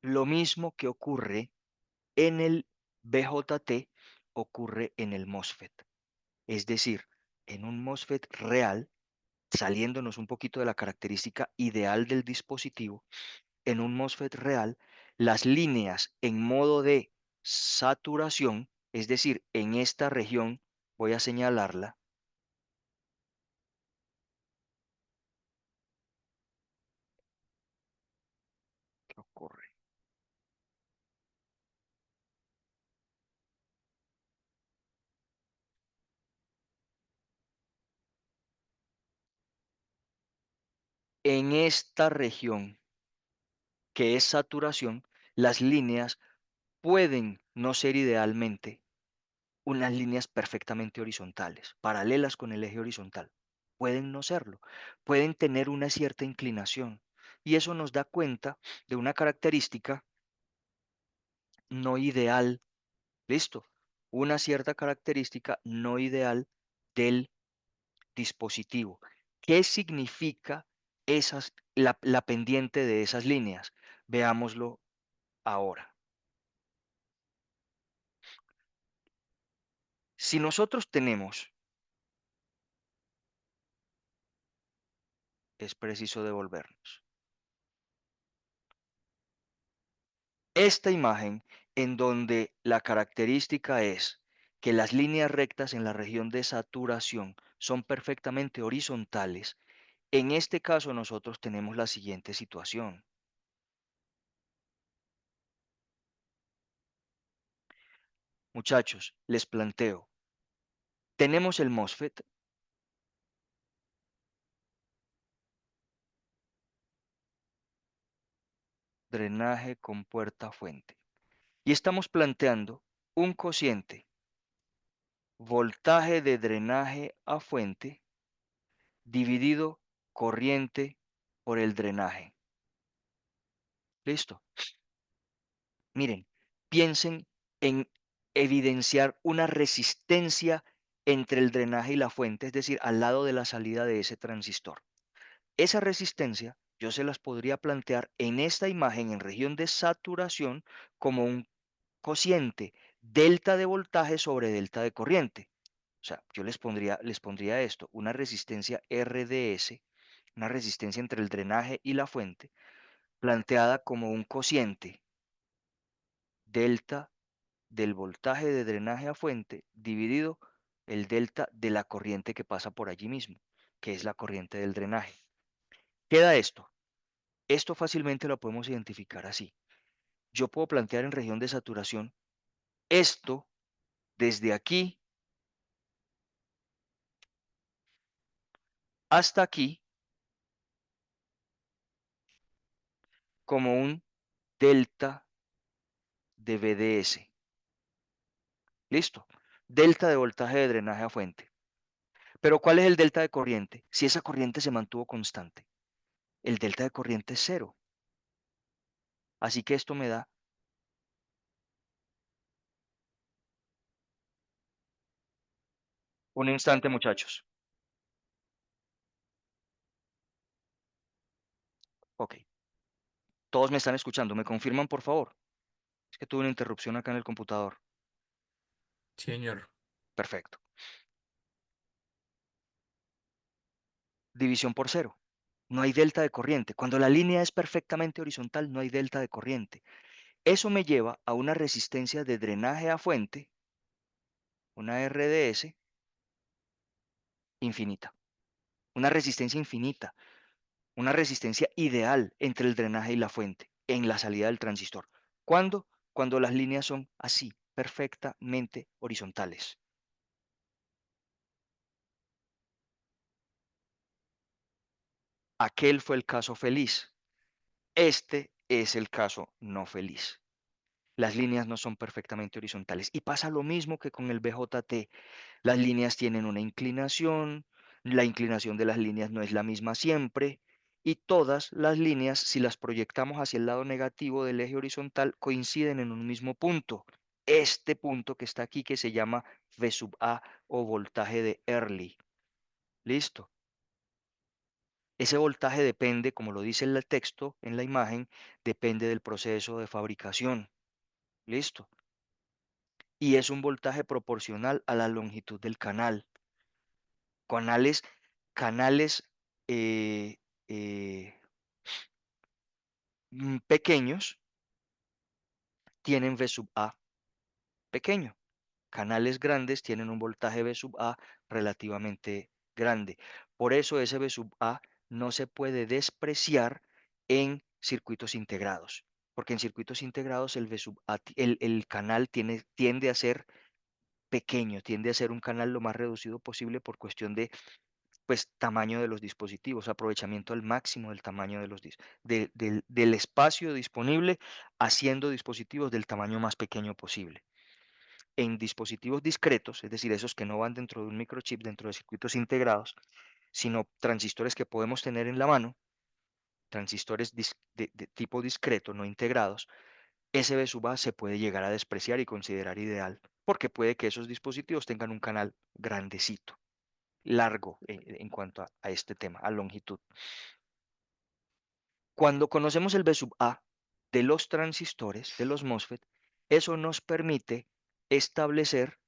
Lo mismo que ocurre en el BJT ocurre en el MOSFET. Es decir, en un MOSFET real, saliéndonos un poquito de la característica ideal del dispositivo, en un MOSFET real, las líneas en modo de saturación, es decir, en esta región, voy a señalarla, corre. En esta región, que es saturación, las líneas pueden no ser idealmente unas líneas perfectamente horizontales, paralelas con el eje horizontal. Pueden no serlo, pueden tener una cierta inclinación. Y eso nos da cuenta de una característica no ideal, listo, una cierta característica no ideal del dispositivo. ¿Qué significa la pendiente de esas líneas? Veámoslo ahora. Si nosotros tenemos, es preciso devolvernos. Esta imagen en donde la característica es que las líneas rectas en la región de saturación son perfectamente horizontales, en este caso nosotros tenemos la siguiente situación. Muchachos, les planteo, tenemos el MOSFET, drenaje con puerta fuente, y estamos planteando un cociente, voltaje de drenaje a fuente dividido corriente por el drenaje. ¿Listo? Miren, piensen en evidenciar una resistencia entre el drenaje y la fuente, es decir, al lado de la salida de ese transistor. Esa resistencia yo se las podría plantear en esta imagen en región de saturación como un cociente delta de voltaje sobre delta de corriente. O sea, yo les pondría esto, una resistencia RDS, una resistencia entre el drenaje y la fuente, planteada como un cociente delta del voltaje de drenaje a fuente dividido el delta de la corriente que pasa por allí mismo, que es la corriente del drenaje. Queda esto. Esto fácilmente lo podemos identificar así. Yo puedo plantear en región de saturación esto desde aquí hasta aquí como un delta de VDS. ¿Listo? Delta de voltaje de drenaje a fuente. Pero ¿cuál es el delta de corriente? Si esa corriente se mantuvo constante. El delta de corriente es cero. Así que esto me da un instante, muchachos. Ok. Todos me están escuchando. ¿Me confirman, por favor? Es que tuve una interrupción acá en el computador. Sí, señor. Perfecto. División por cero. No hay delta de corriente. Cuando la línea es perfectamente horizontal, no hay delta de corriente. Eso me lleva a una resistencia de drenaje a fuente, una RDS, infinita. Una resistencia infinita. Una resistencia ideal entre el drenaje y la fuente en la salida del transistor. ¿Cuándo? Cuando las líneas son así, perfectamente horizontales. Aquel fue el caso feliz. Este es el caso no feliz. Las líneas no son perfectamente horizontales. Y pasa lo mismo que con el BJT. Las líneas tienen una inclinación, la inclinación de las líneas no es la misma siempre, y todas las líneas, si las proyectamos hacia el lado negativo del eje horizontal, coinciden en un mismo punto. Este punto que está aquí, que se llama V sub A o voltaje de Early. ¿Listo? Ese voltaje depende, como lo dice el texto en la imagen, depende del proceso de fabricación. ¿Listo? Y es un voltaje proporcional a la longitud del canal. Canales, canales eh, eh, pequeños tienen V sub A pequeño. Canales grandes tienen un voltaje V sub A relativamente grande. Por eso ese V sub A no se puede despreciar en circuitos integrados. porque en circuitos integrados el V sub A, el canal tiende a ser pequeño, tiende a ser un canal lo más reducido posible por cuestión de, pues, tamaño de los dispositivos, aprovechamiento al máximo del tamaño de del espacio disponible, haciendo dispositivos del tamaño más pequeño posible. En dispositivos discretos, es decir, esos que no van dentro de un microchip, dentro de circuitos integrados, sino transistores que podemos tener en la mano, transistores de tipo discreto, no integrados, ese B sub A se puede llegar a despreciar y considerar ideal, porque puede que esos dispositivos tengan un canal grandecito, largo en cuanto a este tema, a longitud. Cuando conocemos el B sub A de los transistores, de los MOSFET, eso nos permite establecer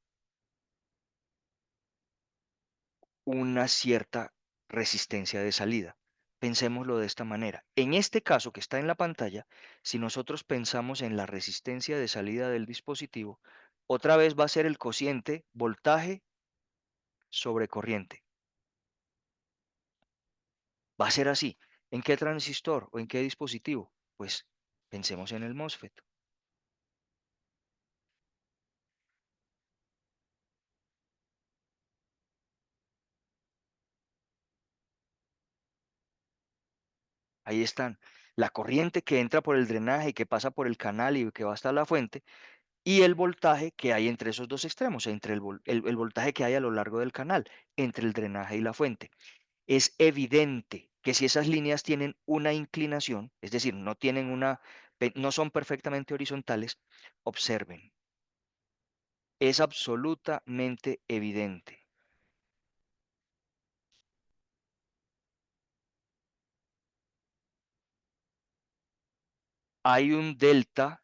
una cierta resistencia de salida. Pensémoslo de esta manera. En este caso que está en la pantalla, si nosotros pensamos en la resistencia de salida del dispositivo, otra vez va a ser el cociente voltaje sobre corriente. Va a ser así. ¿En qué transistor o en qué dispositivo? Pues pensemos en el MOSFET. Ahí están. La corriente que entra por el drenaje y que pasa por el canal y que va hasta la fuente, y el voltaje que hay entre esos dos extremos, entre el voltaje que hay a lo largo del canal, entre el drenaje y la fuente. Es evidente que si esas líneas tienen una inclinación, es decir, no son perfectamente horizontales, observen, es absolutamente evidente. Hay un delta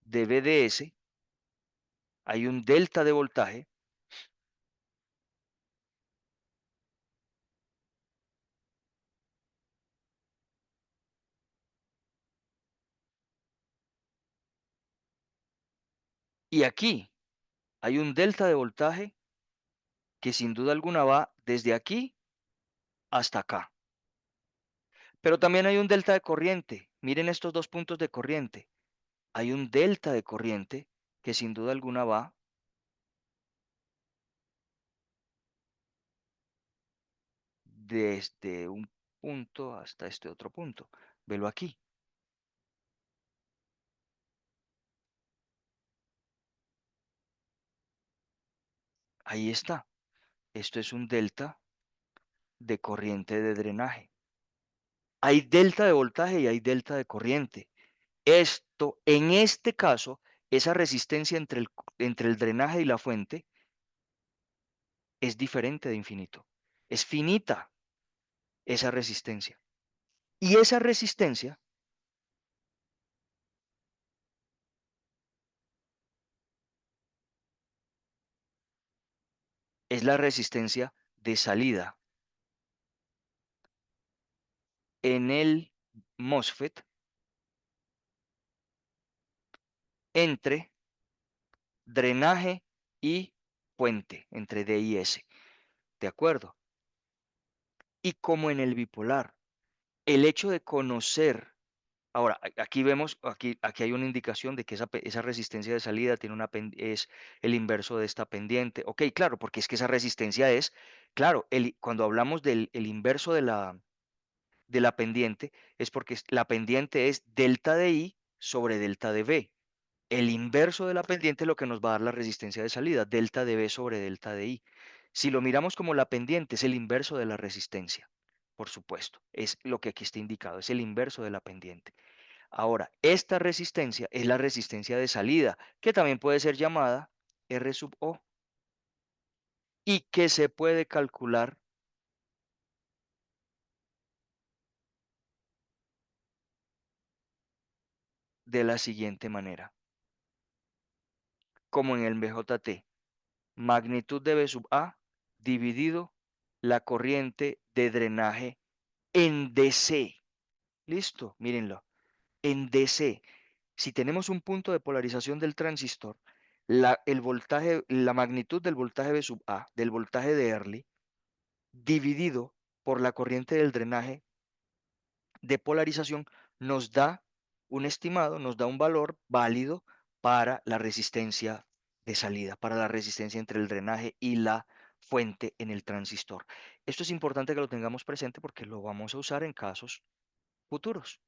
de VDS, hay un delta de voltaje, y aquí hay un delta de voltaje que sin duda alguna va desde aquí hasta acá. Pero también hay un delta de corriente. Miren estos dos puntos de corriente. Hay un delta de corriente que sin duda alguna va desde un punto hasta este otro punto. Velo aquí. Ahí está. Esto es un delta de corriente de drenaje. Hay delta de voltaje y hay delta de corriente. Esto, en este caso, esa resistencia entre el drenaje y la fuente es diferente de infinito. Es finita esa resistencia. Y esa resistencia es la resistencia de salida en el MOSFET entre drenaje y fuente, entre D y S. ¿De acuerdo? Y como en el bipolar, el hecho de conocer, ahora, aquí vemos, aquí hay una indicación de que esa resistencia de salida tiene es el inverso de esta pendiente. Ok, claro, porque es que esa resistencia es, claro, cuando hablamos del el inverso de la pendiente, es porque la pendiente es delta de I sobre delta de V. El inverso de la pendiente es lo que nos va a dar la resistencia de salida, delta de V sobre delta de I. Si lo miramos como la pendiente, es el inverso de la resistencia, por supuesto. Es lo que aquí está indicado, es el inverso de la pendiente. Ahora, esta resistencia es la resistencia de salida, que también puede ser llamada R sub O, y que se puede calcular de la siguiente manera, como en el BJT. Magnitud de B sub A dividido la corriente de drenaje en DC. Listo, mírenlo. En DC, si tenemos un punto de polarización del transistor, el voltaje, la magnitud del voltaje B sub A, del voltaje de Early, dividido por la corriente del drenaje de polarización nos da un estimado, nos da un valor válido para la resistencia de salida, para la resistencia entre el drenaje y la fuente en el transistor. Esto es importante que lo tengamos presente porque lo vamos a usar en casos futuros.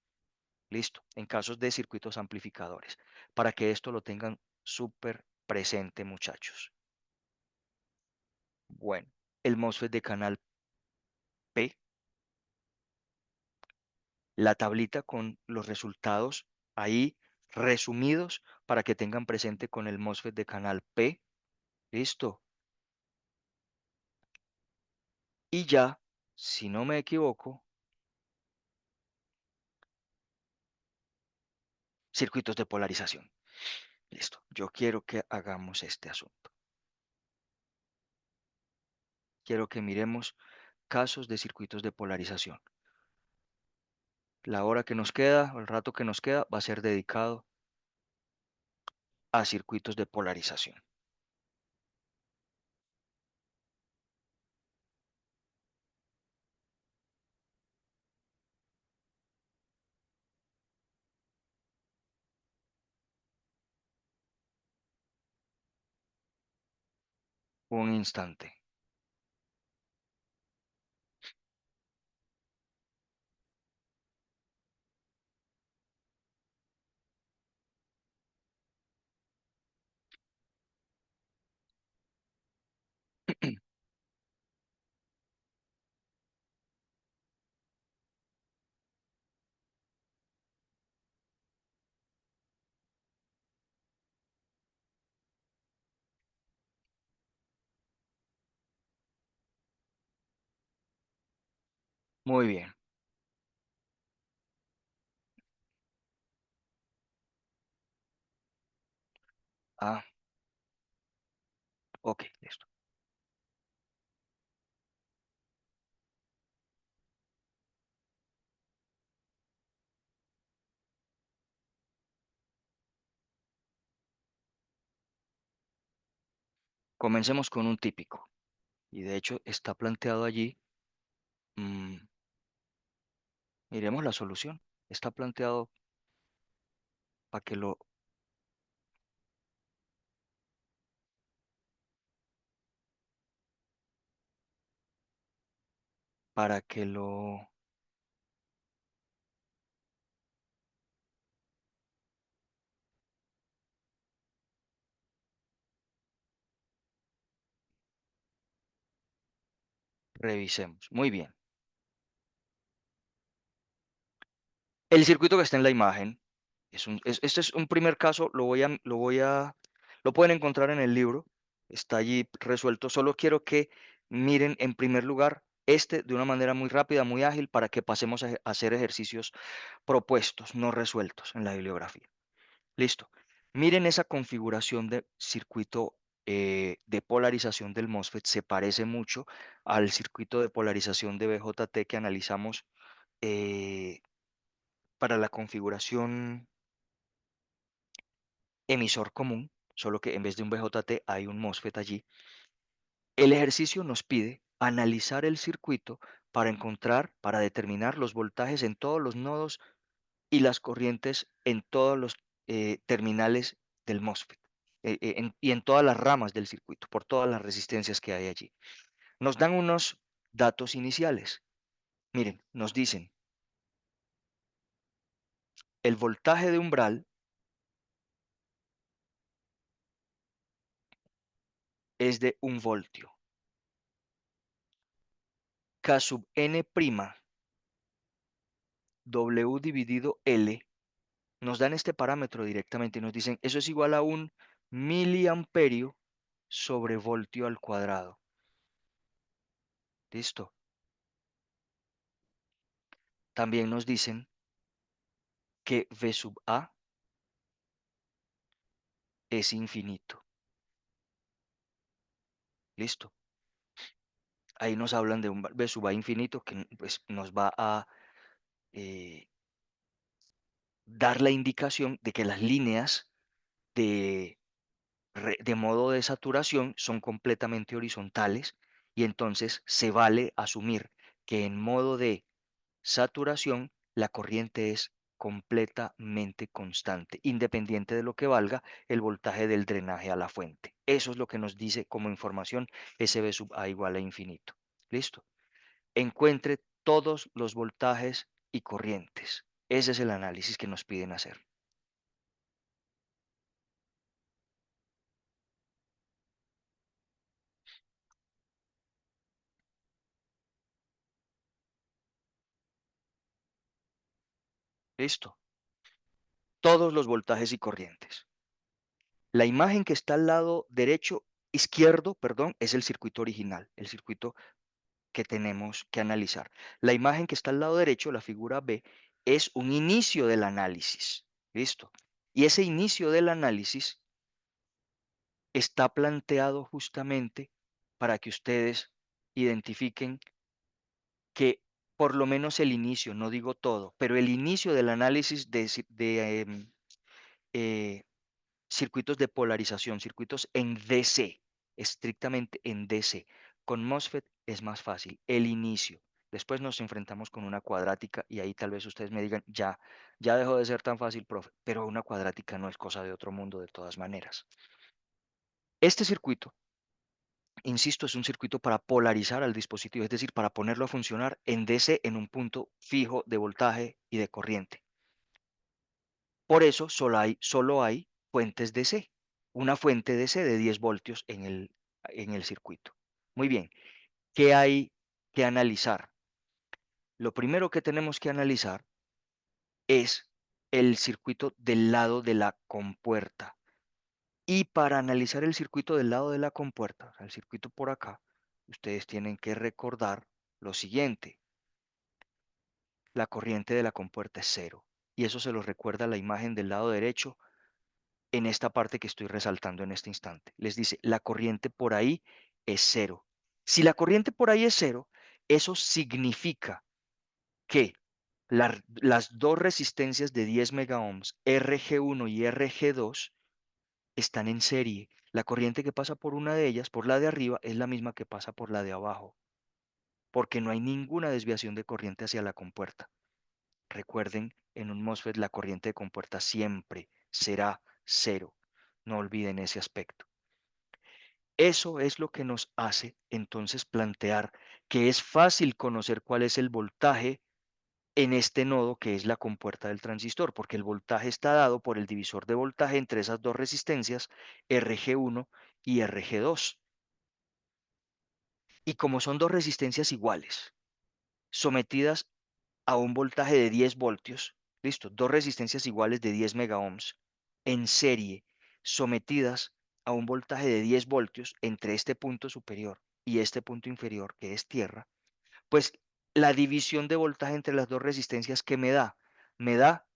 Listo, en casos de circuitos amplificadores, para que esto lo tengan súper presente, muchachos. Bueno, el MOSFET de canal P, la tablita con los resultados ahí resumidos para que tengan presente con el MOSFET de canal P. Listo. Y ya, si no me equivoco, circuitos de polarización. Listo. Yo quiero que hagamos este asunto. Quiero que miremos casos de circuitos de polarización. La hora que nos queda, o el rato que nos queda, va a ser dedicado a circuitos de polarización. Un instante. Muy bien. Ah, ok, listo. Comencemos con un típico. Y de hecho está planteado allí. mm, Miremos la solución. Está planteado para que lo revisemos. Muy bien. El circuito que está en la imagen este es un primer caso. Lo pueden encontrar en el libro. Está allí resuelto. Solo quiero que miren en primer lugar este de una manera muy rápida, muy ágil, para que pasemos a hacer ejercicios propuestos, no resueltos en la bibliografía. Listo. Miren esa configuración de circuito de polarización del MOSFET. Se parece mucho al circuito de polarización de BJT que analizamos eh, para la configuración emisor común, solo que en vez de un BJT hay un MOSFET allí. El ejercicio nos pide analizar el circuito para encontrar, para determinar los voltajes en todos los nodos y las corrientes en todos los terminales del MOSFET y en todas las ramas del circuito, por todas las resistencias que hay allí. Nos dan unos datos iniciales. Miren, nos dicen, el voltaje de umbral es de 1 voltio. K sub n prima W dividido L, nos dan este parámetro directamente y nos dicen, eso es igual a 1 miliamperio sobre voltio al cuadrado. ¿Listo? También nos dicen que V sub A es infinito. ¿Listo? Ahí nos hablan de un V sub A infinito que pues, nos va a eh, dar la indicación de que las líneas de, de modo de saturación son completamente horizontales y entonces se vale asumir que en modo de saturación La corriente es completamente constante, independiente de lo que valga el voltaje del drenaje a la fuente. Eso es lo que nos dice como información SB sub A igual a infinito. ¿Listo? Encuentre todos los voltajes y corrientes. Ese es el análisis que nos piden hacer. ¿Listo? Todos los voltajes y corrientes. La imagen que está al lado derecho, izquierdo, perdón, es el circuito original, el circuito que tenemos que analizar. La imagen que está al lado derecho, la figura B, es un inicio del análisis. ¿Listo? Y ese inicio del análisis está planteado justamente para que ustedes identifiquen que por lo menos el inicio, no digo todo, pero el inicio del análisis eh, circuitos de polarización, circuitos en DC, estrictamente en DC. Con MOSFET es más fácil, el inicio. Después nos enfrentamos con una cuadrática y ahí tal vez ustedes me digan, ya dejó de ser tan fácil, profe, pero una cuadrática no es cosa de otro mundo de todas maneras. Este circuito, insisto, es un circuito para polarizar al dispositivo, es decir, para ponerlo a funcionar en DC en un punto fijo de voltaje y de corriente. Por eso solo hay fuentes DC, una fuente DC de 10 voltios en el circuito. Muy bien, ¿qué hay que analizar? Lo primero que tenemos que analizar es el circuito del lado de la compuerta. Y para analizar el circuito del lado de la compuerta, o sea, el circuito por acá, ustedes tienen que recordar lo siguiente. La corriente de la compuerta es cero. Y eso se lo recuerda la imagen del lado derecho en esta parte que estoy resaltando en este instante. Les dice, la corriente por ahí es cero. Si la corriente por ahí es cero, eso significa que las dos resistencias de 10 megaohms, RG1 y RG2, están en serie. La corriente que pasa por una de ellas, por la de arriba, es la misma que pasa por la de abajo, porque no hay ninguna desviación de corriente hacia la compuerta. Recuerden, en un MOSFET la corriente de compuerta siempre será cero. No olviden ese aspecto. Eso es lo que nos hace entonces plantear que es fácil conocer cuál es el voltaje en este nodo que es la compuerta del transistor, porque el voltaje está dado por el divisor de voltaje entre esas dos resistencias, RG1 y RG2. Y como son dos resistencias iguales, sometidas a un voltaje de 10 voltios, listo, dos resistencias iguales de 10 megaohms en serie, sometidas a un voltaje de 10 voltios entre este punto superior y este punto inferior, que es tierra, pues la división de voltaje entre las dos resistencias que me da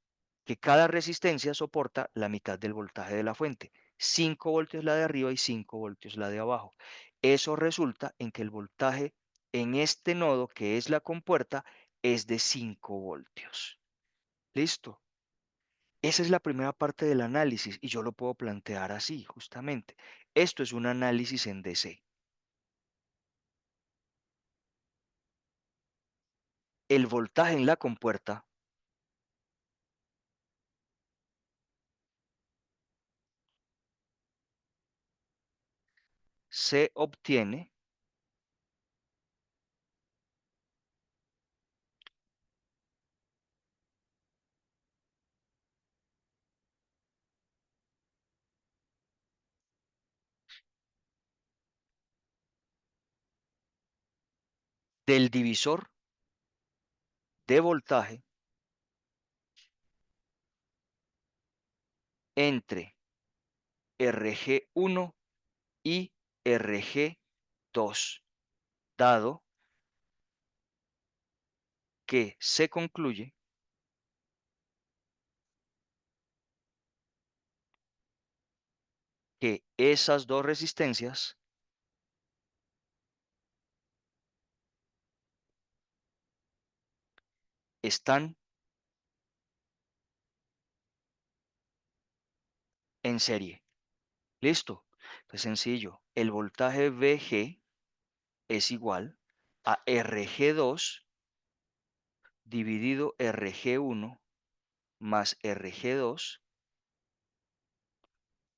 que cada resistencia soporta la mitad del voltaje de la fuente. 5 voltios la de arriba y 5 voltios la de abajo. Eso resulta en que el voltaje en este nodo, que es la compuerta, es de 5 voltios. ¿Listo? Esa es la primera parte del análisis y yo lo puedo plantear así, justamente. Esto es un análisis en DC. El voltaje en la compuerta se obtiene del divisor de voltaje entre RG1 y RG2, dado que se concluye que esas dos resistencias están en serie. ¿Listo? Es sencillo. El voltaje VG es igual a RG2 dividido RG1 más RG2,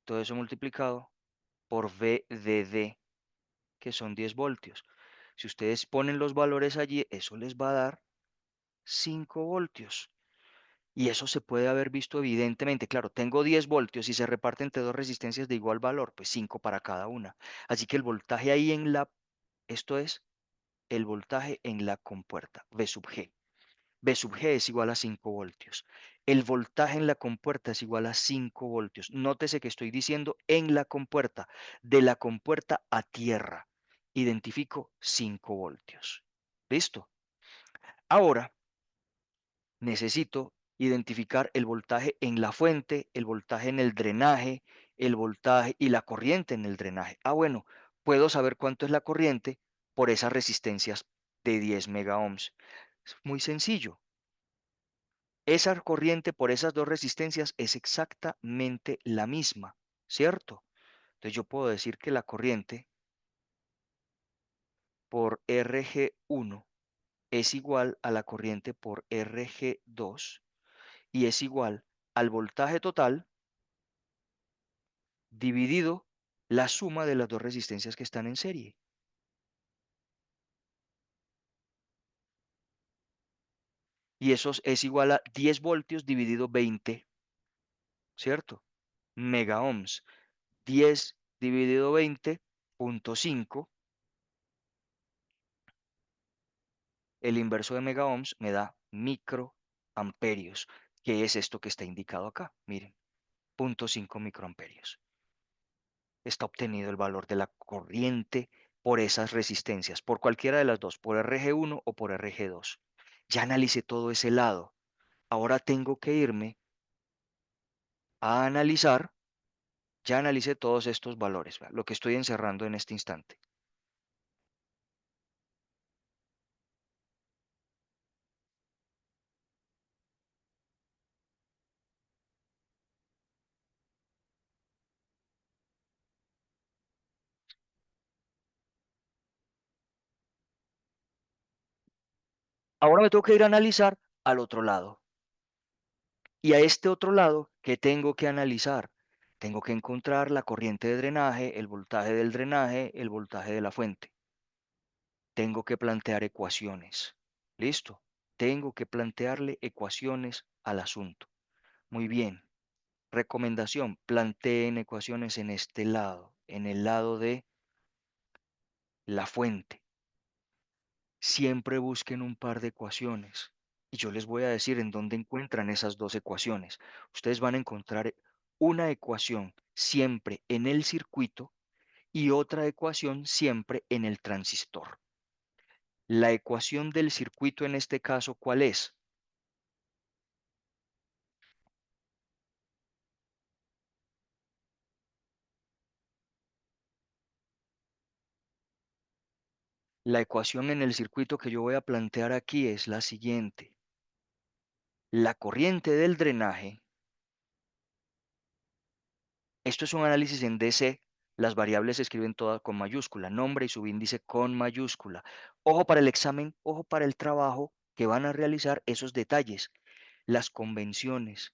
todo eso multiplicado por VDD, que son 10 voltios. Si ustedes ponen los valores allí, eso les va a dar 5 voltios. Y eso se puede haber visto evidentemente. Claro, tengo 10 voltios y se reparte entre dos resistencias de igual valor, pues 5 para cada una. Así que el voltaje ahí esto es el voltaje en la compuerta, V sub G. V sub G es igual a 5 voltios. El voltaje en la compuerta es igual a 5 voltios. Nótese que estoy diciendo en la compuerta, de la compuerta a tierra. Identifico 5 voltios. ¿Listo? Ahora necesito identificar el voltaje en la fuente, el voltaje en el drenaje, el voltaje y la corriente en el drenaje. Bueno, puedo saber cuánto es la corriente por esas resistencias de 10 megaohms. Es muy sencillo. Esa corriente por esas dos resistencias es exactamente la misma, ¿cierto? Entonces yo puedo decir que la corriente por RG1 es igual a la corriente por RG2 y es igual al voltaje total dividido la suma de las dos resistencias que están en serie. Y eso es igual a 10 voltios dividido 20, ¿cierto? Megaohms. 10 dividido 20,5. El inverso de megaohms me da microamperios, que es esto que está indicado acá. Miren, 0,5 microamperios. Está obtenido el valor de la corriente por esas resistencias, por cualquiera de las dos, por RG1 o por RG2. Ya analicé todo ese lado. Ahora tengo que irme a analizar, ya analicé todos estos valores, lo que estoy encerrando en este instante. Ahora me tengo que ir a analizar al otro lado. Y a este otro lado, ¿qué tengo que analizar? Tengo que encontrar la corriente de drenaje, el voltaje del drenaje, el voltaje de la fuente. Tengo que plantear ecuaciones. ¿Listo? Tengo que plantearle ecuaciones al asunto. Muy bien. Recomendación, planteen ecuaciones en este lado, en el lado de la fuente. Siempre busquen un par de ecuaciones. Y yo les voy a decir en dónde encuentran esas dos ecuaciones. Ustedes van a encontrar una ecuación siempre en el circuito y otra ecuación siempre en el transistor. La ecuación del circuito en este caso, ¿cuál es? La ecuación en el circuito que yo voy a plantear aquí es la siguiente. La corriente del drenaje, esto es un análisis en DC, las variables se escriben todas con mayúscula, nombre y subíndice con mayúscula. Ojo para el examen, ojo para el trabajo que van a realizar esos detalles. Las convenciones.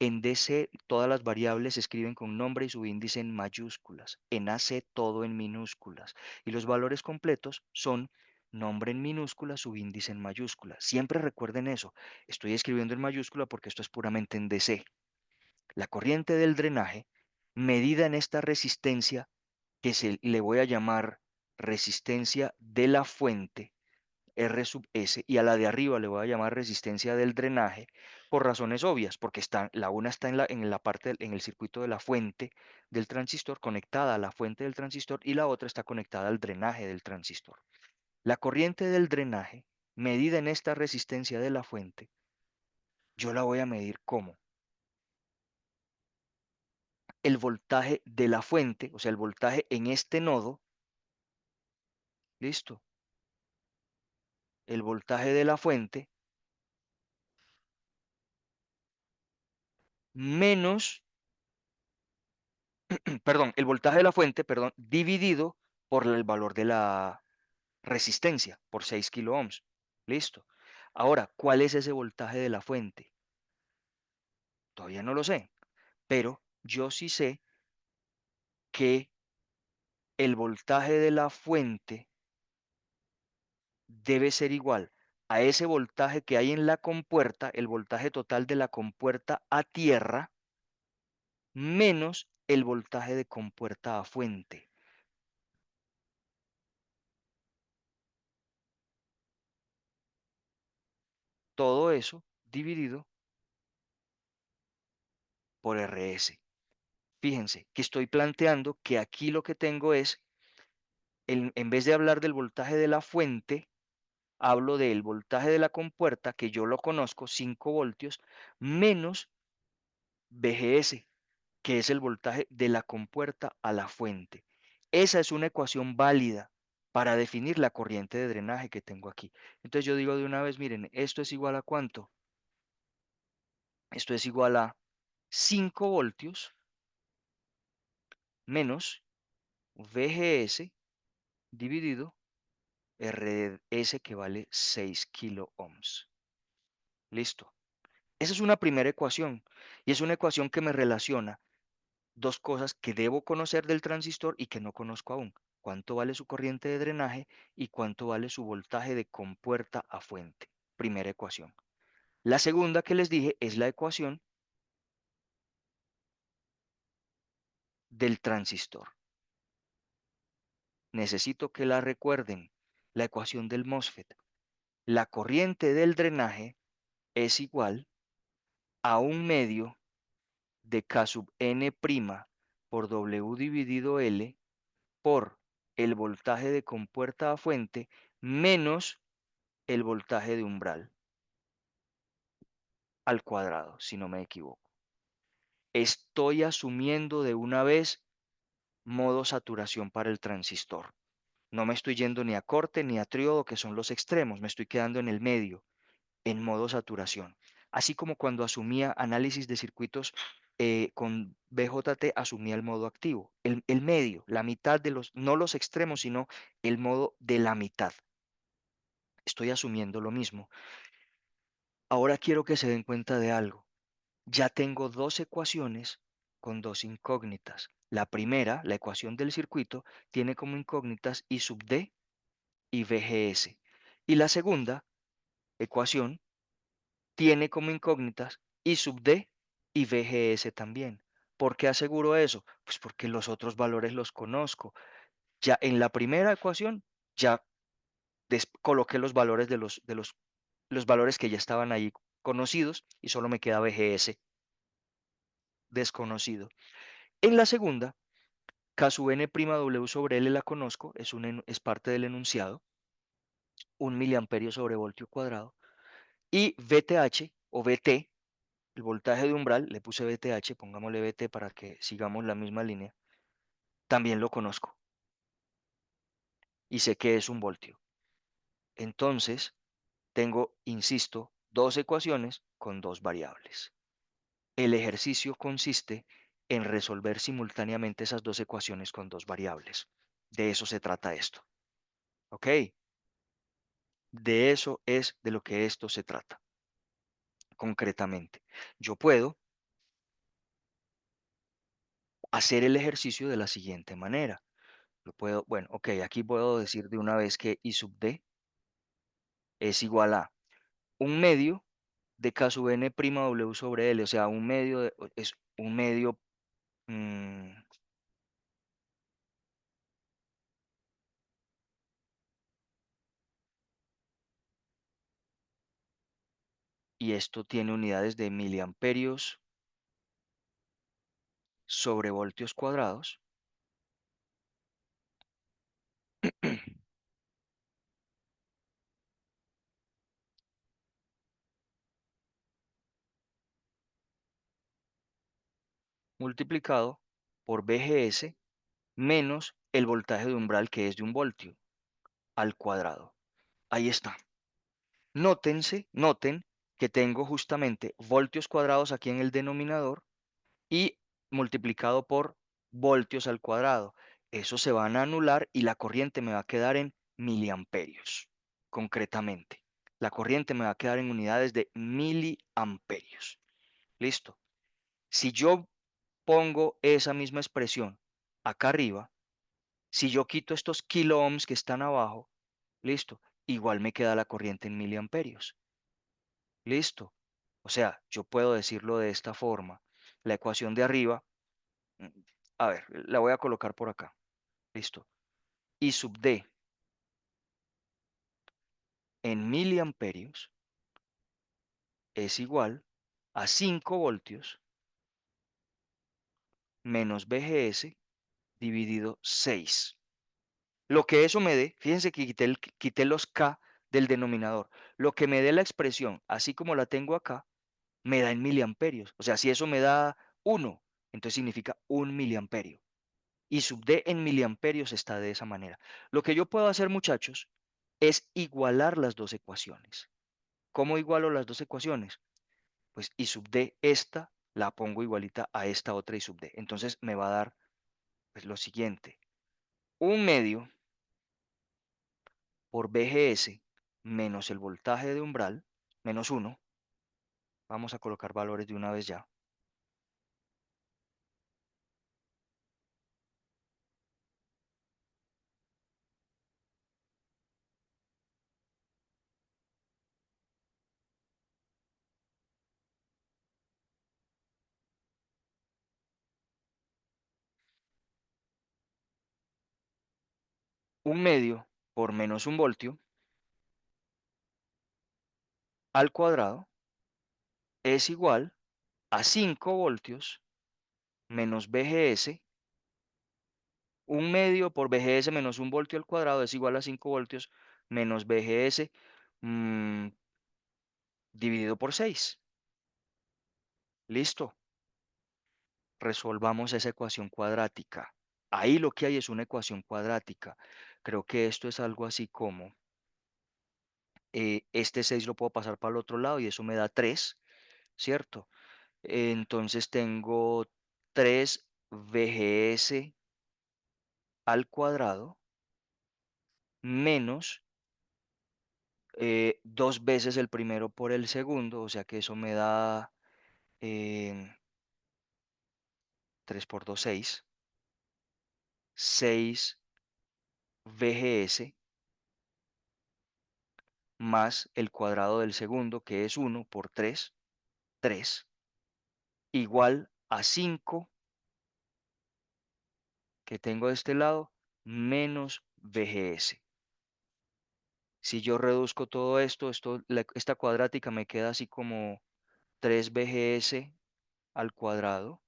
En DC todas las variables se escriben con nombre y subíndice en mayúsculas. En AC todo en minúsculas. Y los valores completos son nombre en minúscula, subíndice en mayúscula. Siempre recuerden eso. Estoy escribiendo en mayúscula porque esto es puramente en DC. La corriente del drenaje, medida en esta resistencia que le voy a llamar resistencia de la fuente, R sub S, y a la de arriba le voy a llamar resistencia del drenaje, por razones obvias, porque la una está en la parte, en el circuito de la fuente del transistor, conectada a la fuente del transistor, y la otra está conectada al drenaje del transistor. La corriente del drenaje, medida en esta resistencia de la fuente, yo la voy a medir como el voltaje de la fuente, o sea, el voltaje en este nodo, listo, el voltaje de la fuente menos, perdón, el voltaje de la fuente, perdón, dividido por el valor de la resistencia, por 6 kilo ohms. Listo. Ahora, ¿cuál es ese voltaje de la fuente? Todavía no lo sé, pero yo sí sé que el voltaje de la fuente debe ser igual a ese voltaje que hay en la compuerta, el voltaje total de la compuerta a tierra, menos el voltaje de compuerta a fuente. Todo eso dividido por RS. Fíjense que estoy planteando que aquí lo que tengo es, en vez de hablar del voltaje de la fuente, hablo del voltaje de la compuerta, que yo lo conozco, 5 voltios, menos VGS, que es el voltaje de la compuerta a la fuente. Esa es una ecuación válida para definir la corriente de drenaje que tengo aquí. Entonces yo digo de una vez, miren, esto es igual a ¿cuánto? Esto es igual a 5 voltios menos VGS dividido RS, que vale 6 kilo ohms. Listo. Esa es una primera ecuación y es una ecuación que me relaciona dos cosas que debo conocer del transistor y que no conozco aún. Cuánto vale su corriente de drenaje y cuánto vale su voltaje de compuerta a fuente. Primera ecuación. La segunda que les dije es la ecuación del transistor. Necesito que la recuerden. La ecuación del MOSFET. La corriente del drenaje es igual a un medio de K sub n' por W dividido L por el voltaje de compuerta a fuente menos el voltaje de umbral al cuadrado, si no me equivoco. Estoy asumiendo de una vez modo saturación para el transistor. No me estoy yendo ni a corte ni a tríodo, que son los extremos, me estoy quedando en el medio, en modo saturación. Así como cuando asumía análisis de circuitos con BJT, asumía el modo activo, el medio, la mitad de los, no los extremos, sino el modo de la mitad. Estoy asumiendo lo mismo. Ahora quiero que se den cuenta de algo. Ya tengo dos ecuaciones con dos incógnitas. La primera, la ecuación del circuito, tiene como incógnitas I sub D y VGS. Y la segunda ecuación tiene como incógnitas I sub D y VGS también. ¿Por qué aseguro eso? Pues porque los otros valores los conozco. Ya en la primera ecuación ya coloqué los valores los valores que ya estaban ahí conocidos y solo me queda VGS desconocido. En la segunda, K sub n' W sobre L la conozco, es parte del enunciado, 1 miliamperio sobre voltio cuadrado, y VTH o VT, el voltaje de umbral, le puse VTH, pongámosle VT para que sigamos la misma línea, también lo conozco y sé que es 1 voltio. Entonces, tengo, insisto, dos ecuaciones con dos variables. El ejercicio consiste en resolver simultáneamente esas dos ecuaciones con dos variables. De eso se trata esto. ¿Ok? De eso es de lo que esto se trata, concretamente. Yo puedo hacer el ejercicio de la siguiente manera. Lo puedo, bueno, ok, aquí puedo decir de una vez que I sub D es igual a un medio de K sub n' W sobre L, o sea, es un medio, mm, y esto tiene unidades de miliamperios sobre voltios cuadrados, multiplicado por VGS menos el voltaje de umbral, que es de 1 voltio al cuadrado. Ahí está. Noten que tengo justamente voltios cuadrados aquí en el denominador y multiplicado por voltios al cuadrado. Esos se van a anular y la corriente me va a quedar en miliamperios, concretamente. La corriente me va a quedar en unidades de miliamperios. Listo. Si yo pongo esa misma expresión acá arriba, si yo quito estos kilo ohms que están abajo, listo, igual me queda la corriente en miliamperios. Listo. O sea, yo puedo decirlo de esta forma. La ecuación de arriba, mm, a ver, la voy a colocar por acá. Listo. I sub D en miliamperios es igual a 5 voltios menos VGS dividido 6. Lo que eso me dé, fíjense que quité los K del denominador. Lo que me dé la expresión, así como la tengo acá, me da en miliamperios. O sea, si eso me da 1, entonces significa 1 miliamperio. Y sub D en miliamperios está de esa manera. Lo que yo puedo hacer, muchachos, es igualar las dos ecuaciones. ¿Cómo igualo las dos ecuaciones? Pues I sub D, esta la pongo igualita a esta otra I sub D. Entonces me va a dar pues, lo siguiente. 1 medio por VGS menos el voltaje de umbral, menos 1. Vamos a colocar valores de una vez ya. 1 medio por menos 1 voltio al cuadrado es igual a 5 voltios menos VGS. 1 medio por VGS menos 1 voltio al cuadrado es igual a 5 voltios menos VGS dividido por 6. Listo. Resolvamos esa ecuación cuadrática. Ahí lo que hay es una ecuación cuadrática. Creo que esto es algo así como, este 6 lo puedo pasar para el otro lado y eso me da 3, ¿cierto? Entonces tengo 3 VGS al cuadrado menos 2 veces el primero por el segundo, o sea que eso me da 3 por 2, 6. 6 VGS más el cuadrado del segundo, que es 1 por 3, 3, igual a 5 que tengo de este lado, menos VGS. Si yo reduzco todo esto, esta cuadrática me queda así como 3 VGS al cuadrado.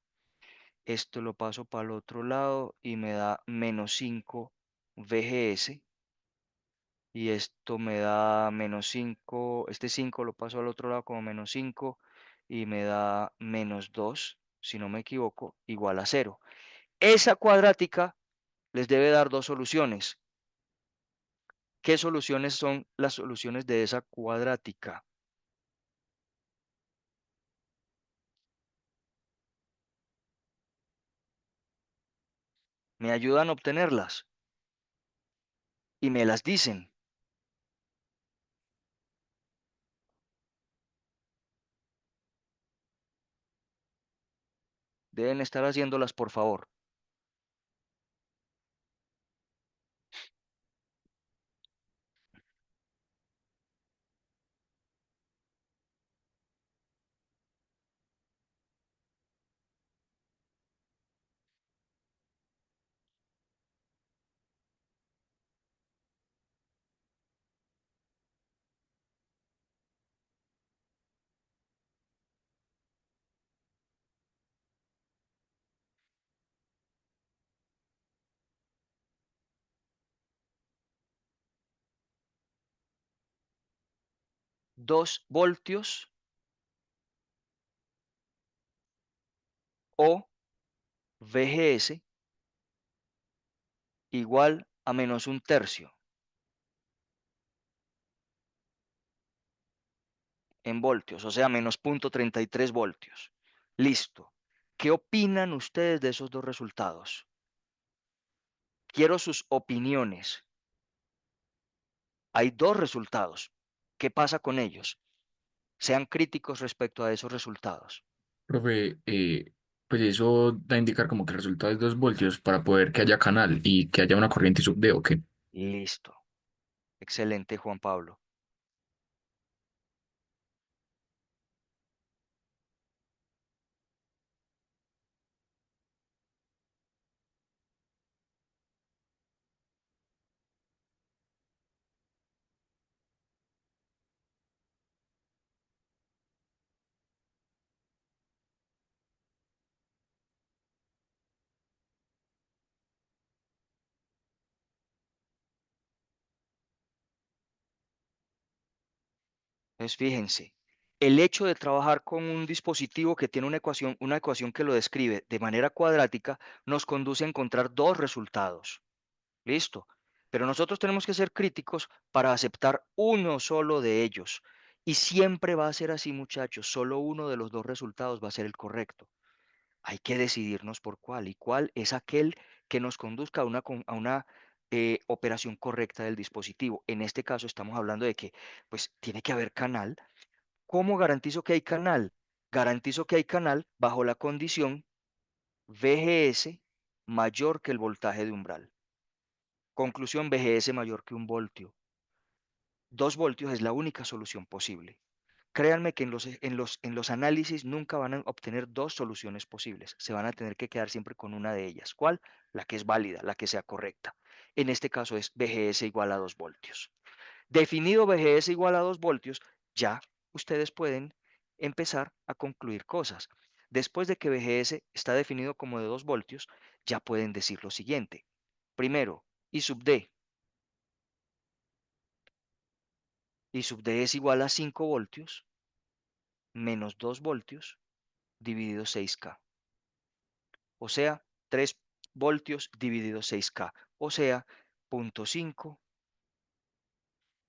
Esto lo paso para el otro lado y me da menos 5 VGS. Y esto me da menos 5, este 5 lo paso al otro lado como menos 5 y me da menos 2, si no me equivoco, igual a 0. Esa cuadrática les debe dar dos soluciones. ¿Qué soluciones son las soluciones de esa cuadrática? Me ayudan a obtenerlas y me las dicen. Deben estar haciéndolas, por favor. Dos voltios o VGS igual a menos un tercio en voltios, o sea, menos 0,33 voltios. Listo. ¿Qué opinan ustedes de esos dos resultados? Quiero sus opiniones. Hay dos resultados. ¿Qué pasa con ellos? Sean críticos respecto a esos resultados. Profe, pues eso da a indicar como que el resultado es 2 voltios para poder que haya canal y que haya una corriente sub D, ¿o qué? Listo. Excelente, Juan Pablo. Entonces, fíjense, el hecho de trabajar con un dispositivo que tiene una ecuación que lo describe de manera cuadrática, nos conduce a encontrar dos resultados. Listo. Pero nosotros tenemos que ser críticos para aceptar uno solo de ellos. Y siempre va a ser así, muchachos. Solo uno de los dos resultados va a ser el correcto. Hay que decidirnos por cuál. Y cuál es aquel que nos conduzca a una operación correcta del dispositivo. En este caso estamos hablando de que pues tiene que haber canal. ¿Cómo garantizo que hay canal? Garantizo que hay canal bajo la condición VGS mayor que el voltaje de umbral. Conclusión, VGS mayor que 1 voltio. 2 voltios es la única solución posible. Créanme que en los análisis nunca van a obtener dos soluciones posibles. Se van a tener que quedar siempre con una de ellas. ¿Cuál? La que es válida, la que sea correcta. En este caso es VGS igual a 2 voltios. Definido VGS igual a 2 voltios, ya ustedes pueden empezar a concluir cosas. Después de que VGS está definido como de 2 voltios, ya pueden decir lo siguiente. Primero, I sub D. I sub D es igual a 5 voltios menos 2 voltios dividido 6K. O sea, 3 voltios dividido 6K. O sea, 0.5,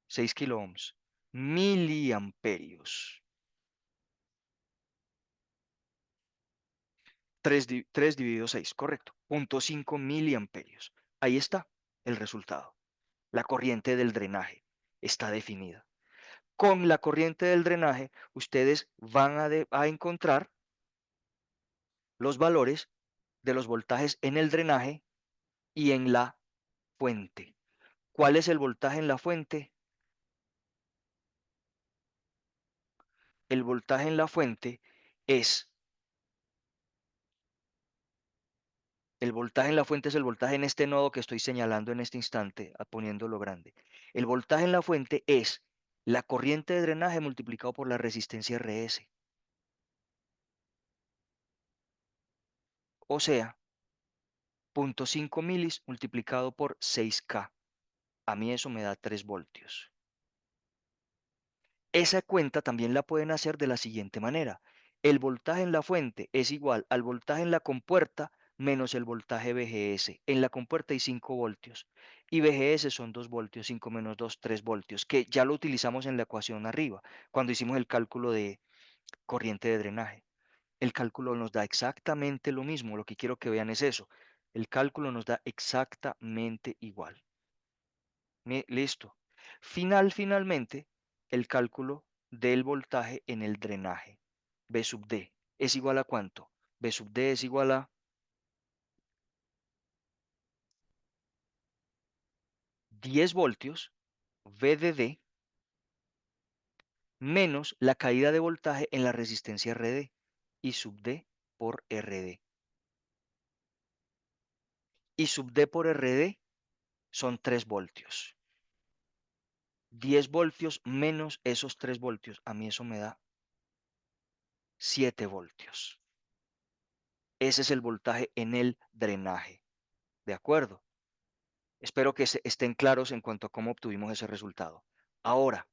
6 kilo ohms, miliamperios. 3 dividido 6, correcto. 0.5 miliamperios. Ahí está el resultado. La corriente del drenaje está definida. Con la corriente del drenaje, ustedes van a encontrar los valores de los voltajes en el drenaje y en la fuente. ¿Cuál es el voltaje en la fuente? El voltaje en la fuente es, el voltaje en la fuente es el voltaje en este nodo que estoy señalando en este instante, poniéndolo grande. El voltaje en la fuente es la corriente de drenaje multiplicado por la resistencia RS. O sea, 0.5 milis multiplicado por 6K. A mí eso me da 3 voltios. Esa cuenta también la pueden hacer de la siguiente manera. El voltaje en la fuente es igual al voltaje en la compuerta menos el voltaje VGS. En la compuerta hay 5 voltios y VGS son 2 voltios, 5 menos 2, 3 voltios, que ya lo utilizamos en la ecuación arriba, cuando hicimos el cálculo de corriente de drenaje. El cálculo nos da exactamente lo mismo, lo que quiero que vean es eso. El cálculo nos da exactamente igual. Listo. Finalmente, el cálculo del voltaje en el drenaje. B sub D es igual a ¿cuánto? B sub D es igual a 10 voltios VDD menos la caída de voltaje en la resistencia RD y sub D por RD. Y sub D por RD son 3 voltios. 10 voltios menos esos 3 voltios, a mí eso me da 7 voltios. Ese es el voltaje en el drenaje. ¿De acuerdo? Espero que estén claros en cuanto a cómo obtuvimos ese resultado. Ahora,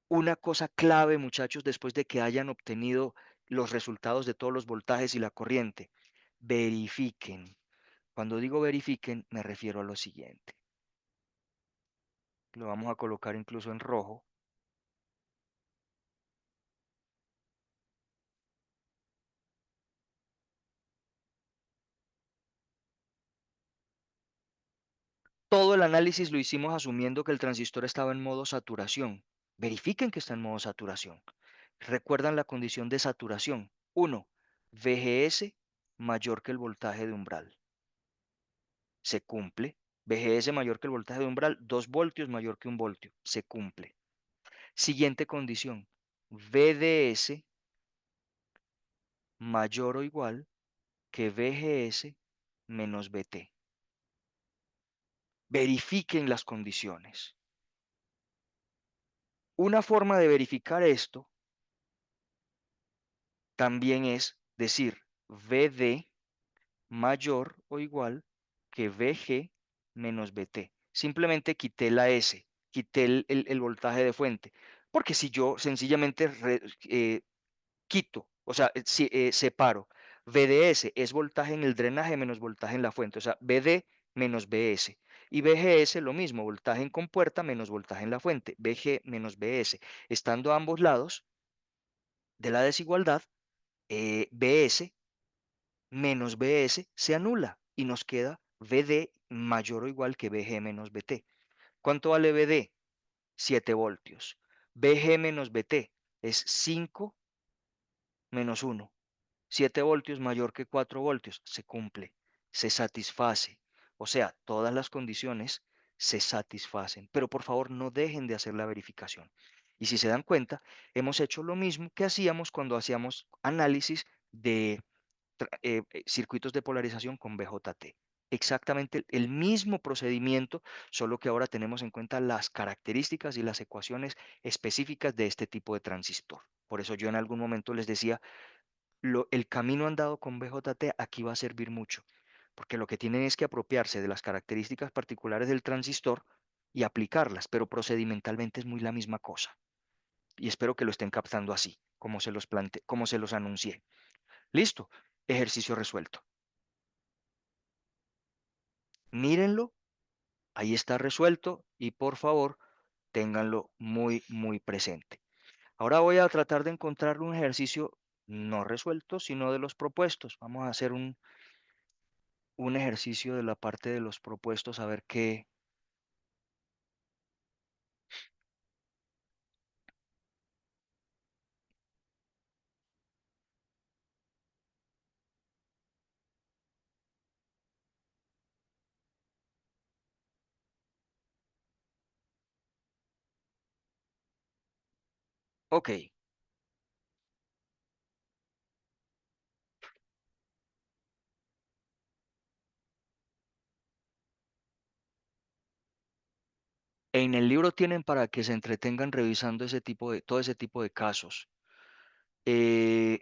una cosa clave, muchachos, después de que hayan obtenido los resultados de todos los voltajes y la corriente, verifiquen. Cuando digo verifiquen, me refiero a lo siguiente. Lo vamos a colocar incluso en rojo. Todo el análisis lo hicimos asumiendo que el transistor estaba en modo saturación. Verifiquen que está en modo saturación. Recuerdan la condición de saturación. Uno, VGS mayor que el voltaje de umbral. Se cumple. VGS mayor que el voltaje de umbral, 2 voltios mayor que 1 voltio. Se cumple. Siguiente condición. VDS mayor o igual que VGS menos VT. Verifiquen las condiciones. Una forma de verificar esto también es decir VD mayor o igual que VG menos VT. Simplemente quité la S, quité el voltaje de fuente, porque si yo sencillamente quito, o sea, si, separo, VDS es voltaje en el drenaje menos voltaje en la fuente, o sea, VD menos VS. Y VGS lo mismo, voltaje en compuerta menos voltaje en la fuente, VG menos VS. Estando a ambos lados de la desigualdad, VS menos BS se anula y nos queda VD mayor o igual que VG menos VT. ¿Cuánto vale VD? 7 voltios. VG menos VT es 5 menos 1. 7 voltios mayor que 4 voltios. Se cumple, se satisface. O sea, todas las condiciones se satisfacen. Pero por favor no dejen de hacer la verificación. Y si se dan cuenta, hemos hecho lo mismo que hacíamos cuando hacíamos análisis de circuitos de polarización con BJT. Exactamente el mismo procedimiento, solo que ahora tenemos en cuenta las características y las ecuaciones específicas de este tipo de transistor. Por eso yo en algún momento les decía, el camino andado con BJT aquí va a servir mucho, porque lo que tienen es que apropiarse de las características particulares del transistor y aplicarlas, pero procedimentalmente es muy la misma cosa. Y espero que lo estén captando así, como se los como se los anuncié. Listo, ejercicio resuelto. Mírenlo, ahí está resuelto y por favor ténganlo muy, muy presente. Ahora voy a tratar de encontrar un ejercicio no resuelto, sino de los propuestos. Vamos a hacer un ejercicio de la parte de los propuestos, a ver qué. Ok, en el libro tienen para que se entretengan revisando todo ese tipo de casos. Eh,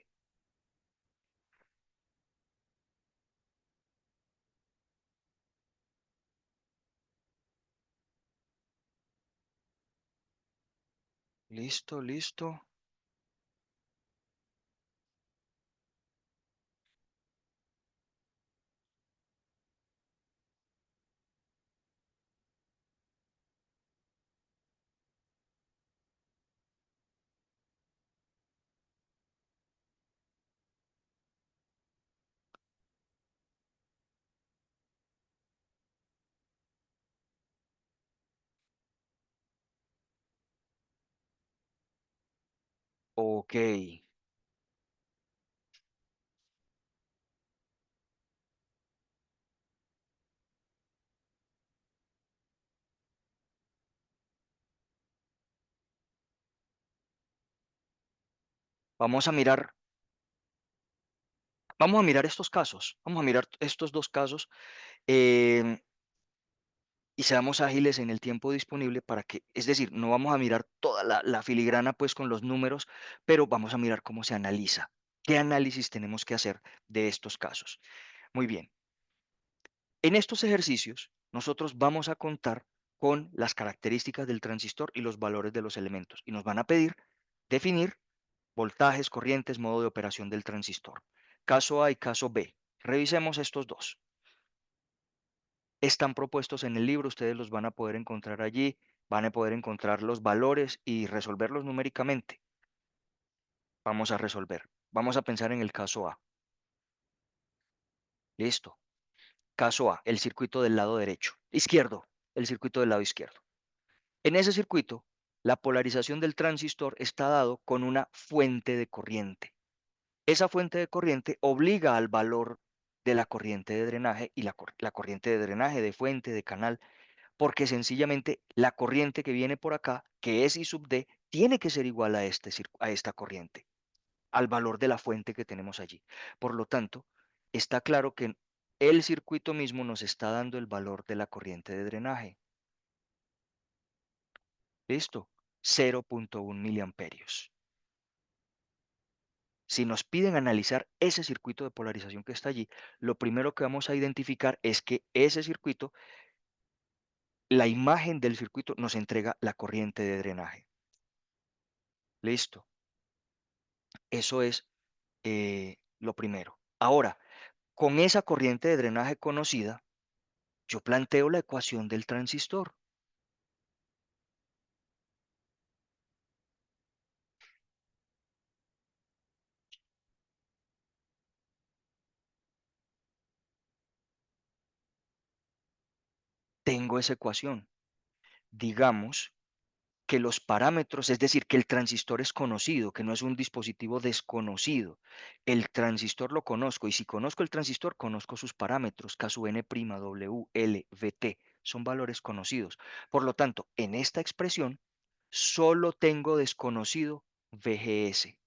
listo, listo. Ok, vamos a mirar, vamos a mirar estos casos. Vamos a mirar estos dos casos. em, y seamos ágiles en el tiempo disponible para que, es decir, no vamos a mirar toda la filigrana pues con los números, pero vamos a mirar cómo se analiza, qué análisis tenemos que hacer de estos casos. Muy bien, en estos ejercicios nosotros vamos a contar con las características del transistor y los valores de los elementos y nos van a pedir definir voltajes, corrientes, modo de operación del transistor. Caso A y caso B. Revisemos estos dos. Están propuestos en el libro, ustedes los van a poder encontrar allí, van a poder encontrar los valores y resolverlos numéricamente. Vamos a resolver. Vamos a pensar en el caso A. Listo. Caso A, el circuito del lado derecho. Izquierdo, el circuito del lado izquierdo. En ese circuito, La polarización del transistor está dado con una fuente de corriente. Esa fuente de corriente obliga al valor de la corriente de drenaje y la corriente de drenaje de fuente, de canal, porque sencillamente la corriente que viene por acá, que es I sub D, tiene que ser igual a, a esta corriente, al valor de la fuente que tenemos allí. Por lo tanto, está claro que el circuito mismo nos está dando el valor de la corriente de drenaje. ¿Listo? 0,1 miliamperios. Si nos piden analizar ese circuito de polarización que está allí, lo primero que vamos a identificar es que ese circuito, la imagen del circuito nos entrega la corriente de drenaje. ¿Listo? Eso es lo primero. Ahora, con esa corriente de drenaje conocida, yo planteo la ecuación del transistor. Tengo esa ecuación. Digamos que los parámetros, es decir, que el transistor es conocido, que no es un dispositivo desconocido. El transistor lo conozco y si conozco el transistor, conozco sus parámetros, K sub n', W, L, VT, son valores conocidos. Por lo tanto, en esta expresión solo tengo desconocido VGS,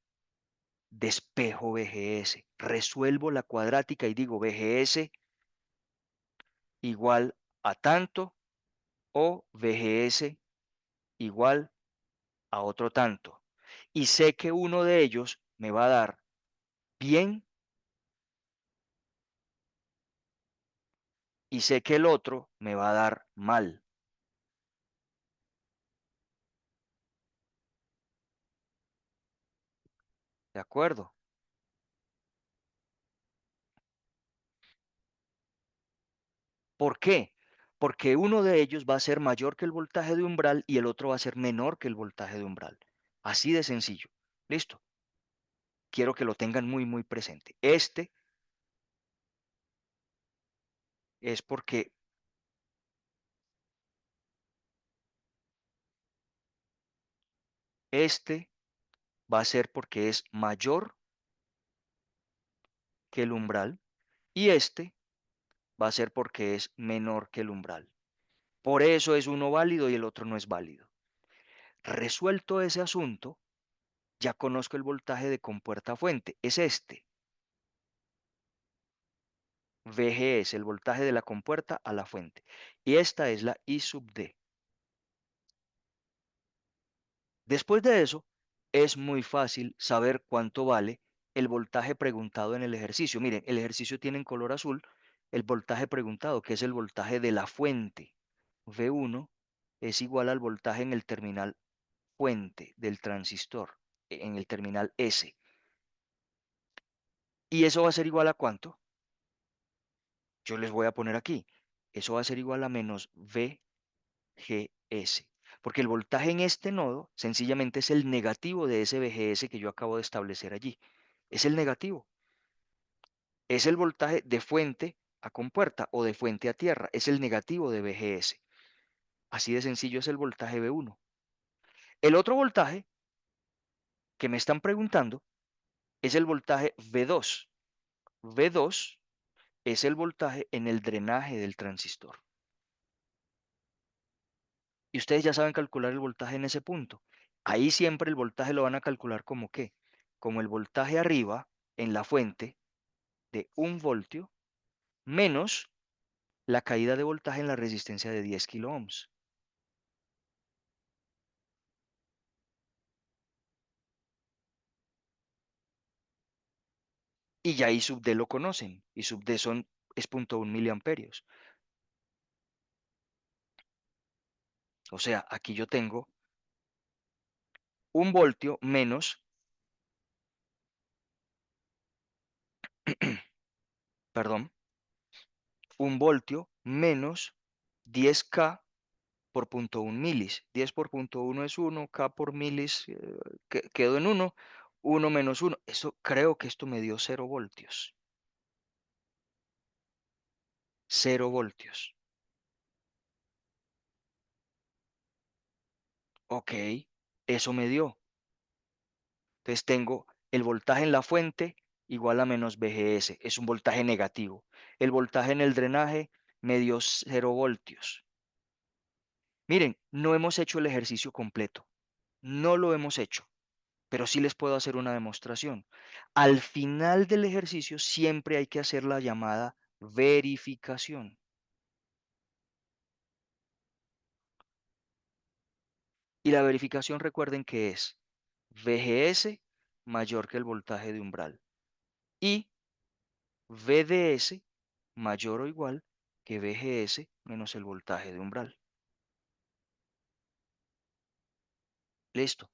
despejo VGS, resuelvo la cuadrática y digo VGS igual a tanto o VGS igual a otro tanto. Y sé que uno de ellos me va a dar bien y sé que el otro me va a dar mal. ¿De acuerdo? ¿Por qué? Porque uno de ellos va a ser mayor que el voltaje de umbral y el otro va a ser menor que el voltaje de umbral. Así de sencillo. ¿Listo? Quiero que lo tengan muy, muy presente. Este es porque este va a ser porque es mayor que el umbral y este va a ser porque es menor que el umbral. Por eso es uno válido y el otro no es válido. Resuelto ese asunto, ya conozco el voltaje de compuerta a fuente. Es este. VG es el voltaje de la compuerta a la fuente. Y esta es la I sub D. Después de eso, es muy fácil saber cuánto vale el voltaje preguntado en el ejercicio. Miren, el ejercicio tiene en color azul el voltaje preguntado, que es el voltaje de la fuente. V1 es igual al voltaje en el terminal fuente del transistor, en el terminal S. ¿Y eso va a ser igual a cuánto? Yo les voy a poner aquí. Eso va a ser igual a menos VGS. Porque el voltaje en este nodo sencillamente es el negativo de ese VGS que yo acabo de establecer allí. Es el negativo. Es el voltaje de fuente a compuerta o de fuente a tierra. Es el negativo de VGS. Así de sencillo es el voltaje V1. El otro voltaje que me están preguntando es el voltaje V2. V2 es el voltaje en el drenaje del transistor. Y ustedes ya saben calcular el voltaje en ese punto. Ahí siempre el voltaje lo van a calcular como qué, como el voltaje arriba en la fuente de 1 voltio menos la caída de voltaje en la resistencia de 10 kilo ohms. Y ya I sub D lo conocen. I sub D es 0,1 miliamperios. O sea, aquí yo tengo 1 voltio menos, perdón, 1 voltio menos 10K por 0,1 milis. 10 por 0,1 es 1, K por milis quedó en 1, 1 menos 1. Eso, creo que esto me dio 0 voltios. 0 voltios. Ok. Eso me dio. Entonces tengo el voltaje en la fuente igual a menos VGS, es un voltaje negativo. El voltaje en el drenaje me dio 0 voltios. Miren, no hemos hecho el ejercicio completo, no lo hemos hecho, pero sí les puedo hacer una demostración. Al final del ejercicio siempre hay que hacer la llamada verificación. Y la verificación recuerden que es VGS mayor que el voltaje de umbral y VDS mayor o igual que VGS menos el voltaje de umbral. Listo.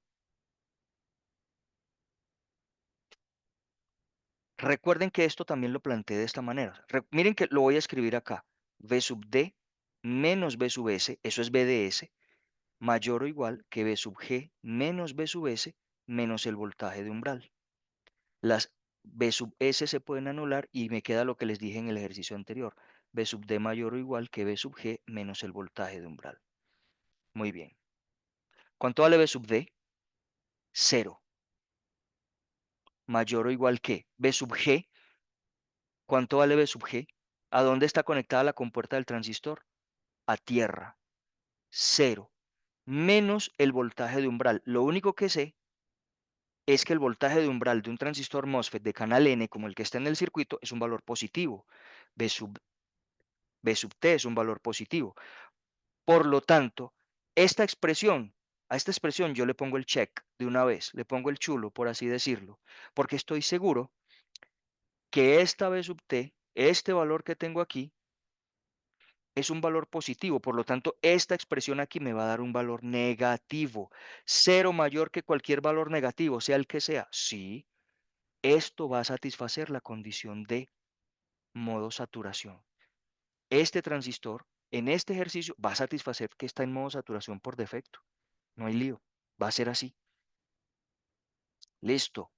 Recuerden que esto también lo planteé de esta manera. Miren que lo voy a escribir acá. V sub D menos V sub S, eso es VDS, mayor o igual que V sub G menos V sub S menos el voltaje de umbral. Las V sub S se pueden anular y me queda lo que les dije en el ejercicio anterior. V sub D mayor o igual que V sub G menos el voltaje de umbral. Muy bien. ¿Cuánto vale V sub D? Cero. Mayor o igual que V sub G. ¿Cuánto vale V sub G? ¿A dónde está conectada la compuerta del transistor? A tierra. Cero. Menos el voltaje de umbral. Lo único que sé es que el voltaje de umbral de un transistor MOSFET de canal N, como el que está en el circuito, es un valor positivo. V sub, V sub T es un valor positivo. Por lo tanto, a esta expresión yo le pongo el check de una vez, le pongo el chulo, por así decirlo, porque estoy seguro que esta V sub T, este valor que tengo aquí, es un valor positivo. Por lo tanto, esta expresión aquí me va a dar un valor negativo. Cero mayor que cualquier valor negativo, sea el que sea. Sí, esto va a satisfacer la condición de modo saturación. Este transistor, en este ejercicio, va a satisfacer que está en modo saturación por defecto. No hay lío. Va a ser así. Listo.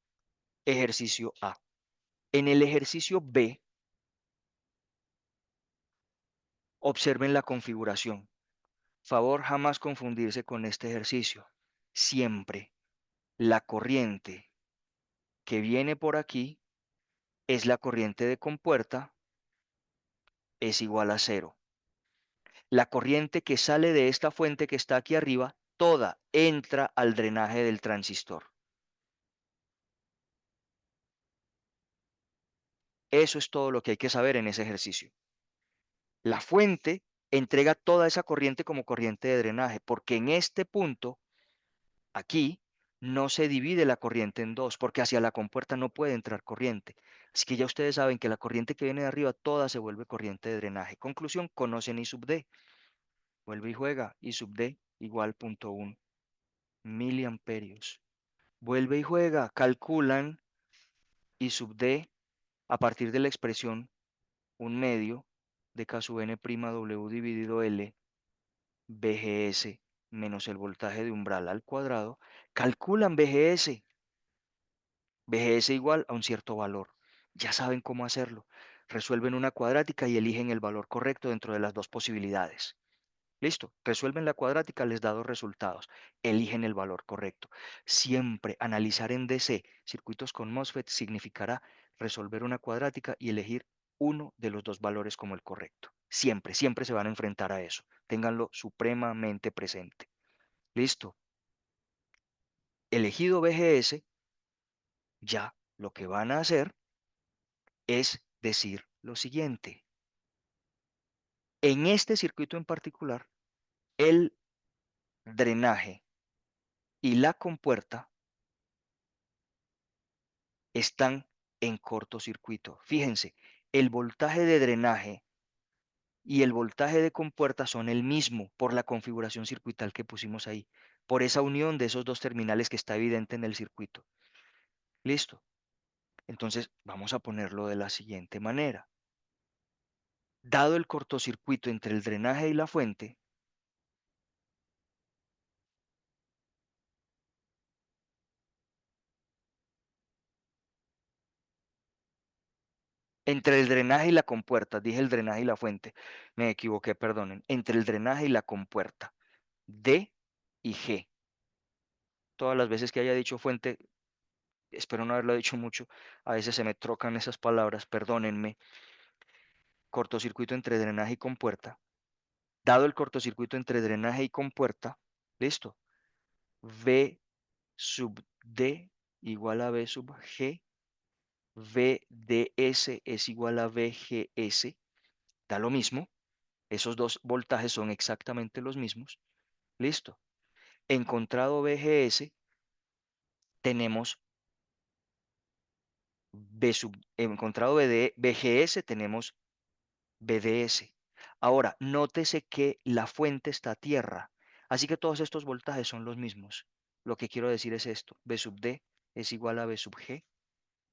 Ejercicio A. En el ejercicio B, observen la configuración. Favor jamás confundirse con este ejercicio. Siempre la corriente que viene por aquí es la corriente de compuerta, es igual a cero. La corriente que sale de esta fuente que está aquí arriba, toda entra al drenaje del transistor. Eso es todo lo que hay que saber en ese ejercicio. La fuente entrega toda esa corriente como corriente de drenaje, porque en este punto, aquí, no se divide la corriente en dos, porque hacia la compuerta no puede entrar corriente. Así que ya ustedes saben que la corriente que viene de arriba, toda se vuelve corriente de drenaje. Conclusión, conocen I sub D. Vuelve y juega, I sub D igual 0.1 miliamperios. Vuelve y juega, calculan I sub D a partir de la expresión 1/2 de K sub n' W dividido L VGS menos el voltaje de umbral al cuadrado, calculan VGS. VGS igual a un cierto valor. Ya saben cómo hacerlo. Resuelven una cuadrática y eligen el valor correcto dentro de las dos posibilidades. Listo, resuelven la cuadrática, les da dos resultados. Eligen el valor correcto. Siempre analizar en DC circuitos con MOSFET significará resolver una cuadrática y elegir uno de los dos valores como el correcto. Siempre, siempre se van a enfrentar a eso. Ténganlo supremamente presente. Listo. Elegido BGS, ya lo que van a hacer es decir lo siguiente. En este circuito en particular, el drenaje y la compuerta están en cortocircuito. Fíjense, el voltaje de drenaje y el voltaje de compuerta son el mismo por la configuración circuital que pusimos ahí, por esa unión de esos dos terminales que está evidente en el circuito. Listo. Entonces, vamos a ponerlo de la siguiente manera. Dado el cortocircuito entre el drenaje y la fuente, entre el drenaje y la compuerta, dije el drenaje y la fuente, me equivoqué, perdonen, entre el drenaje y la compuerta, D y G. Todas las veces que haya dicho fuente, espero no haberlo dicho mucho, a veces se me trocan esas palabras, perdónenme. Cortocircuito entre drenaje y compuerta. Dado el cortocircuito entre drenaje y compuerta, listo. V sub D igual a V sub G. VDS es igual a VGS. Da lo mismo. Esos dos voltajes son exactamente los mismos. Listo. Encontrado VGS, tenemos encontrado VGS, tenemos BDS. Ahora, nótese que la fuente está a tierra, así que todos estos voltajes son los mismos. Lo que quiero decir es esto, V sub D es igual a V sub G,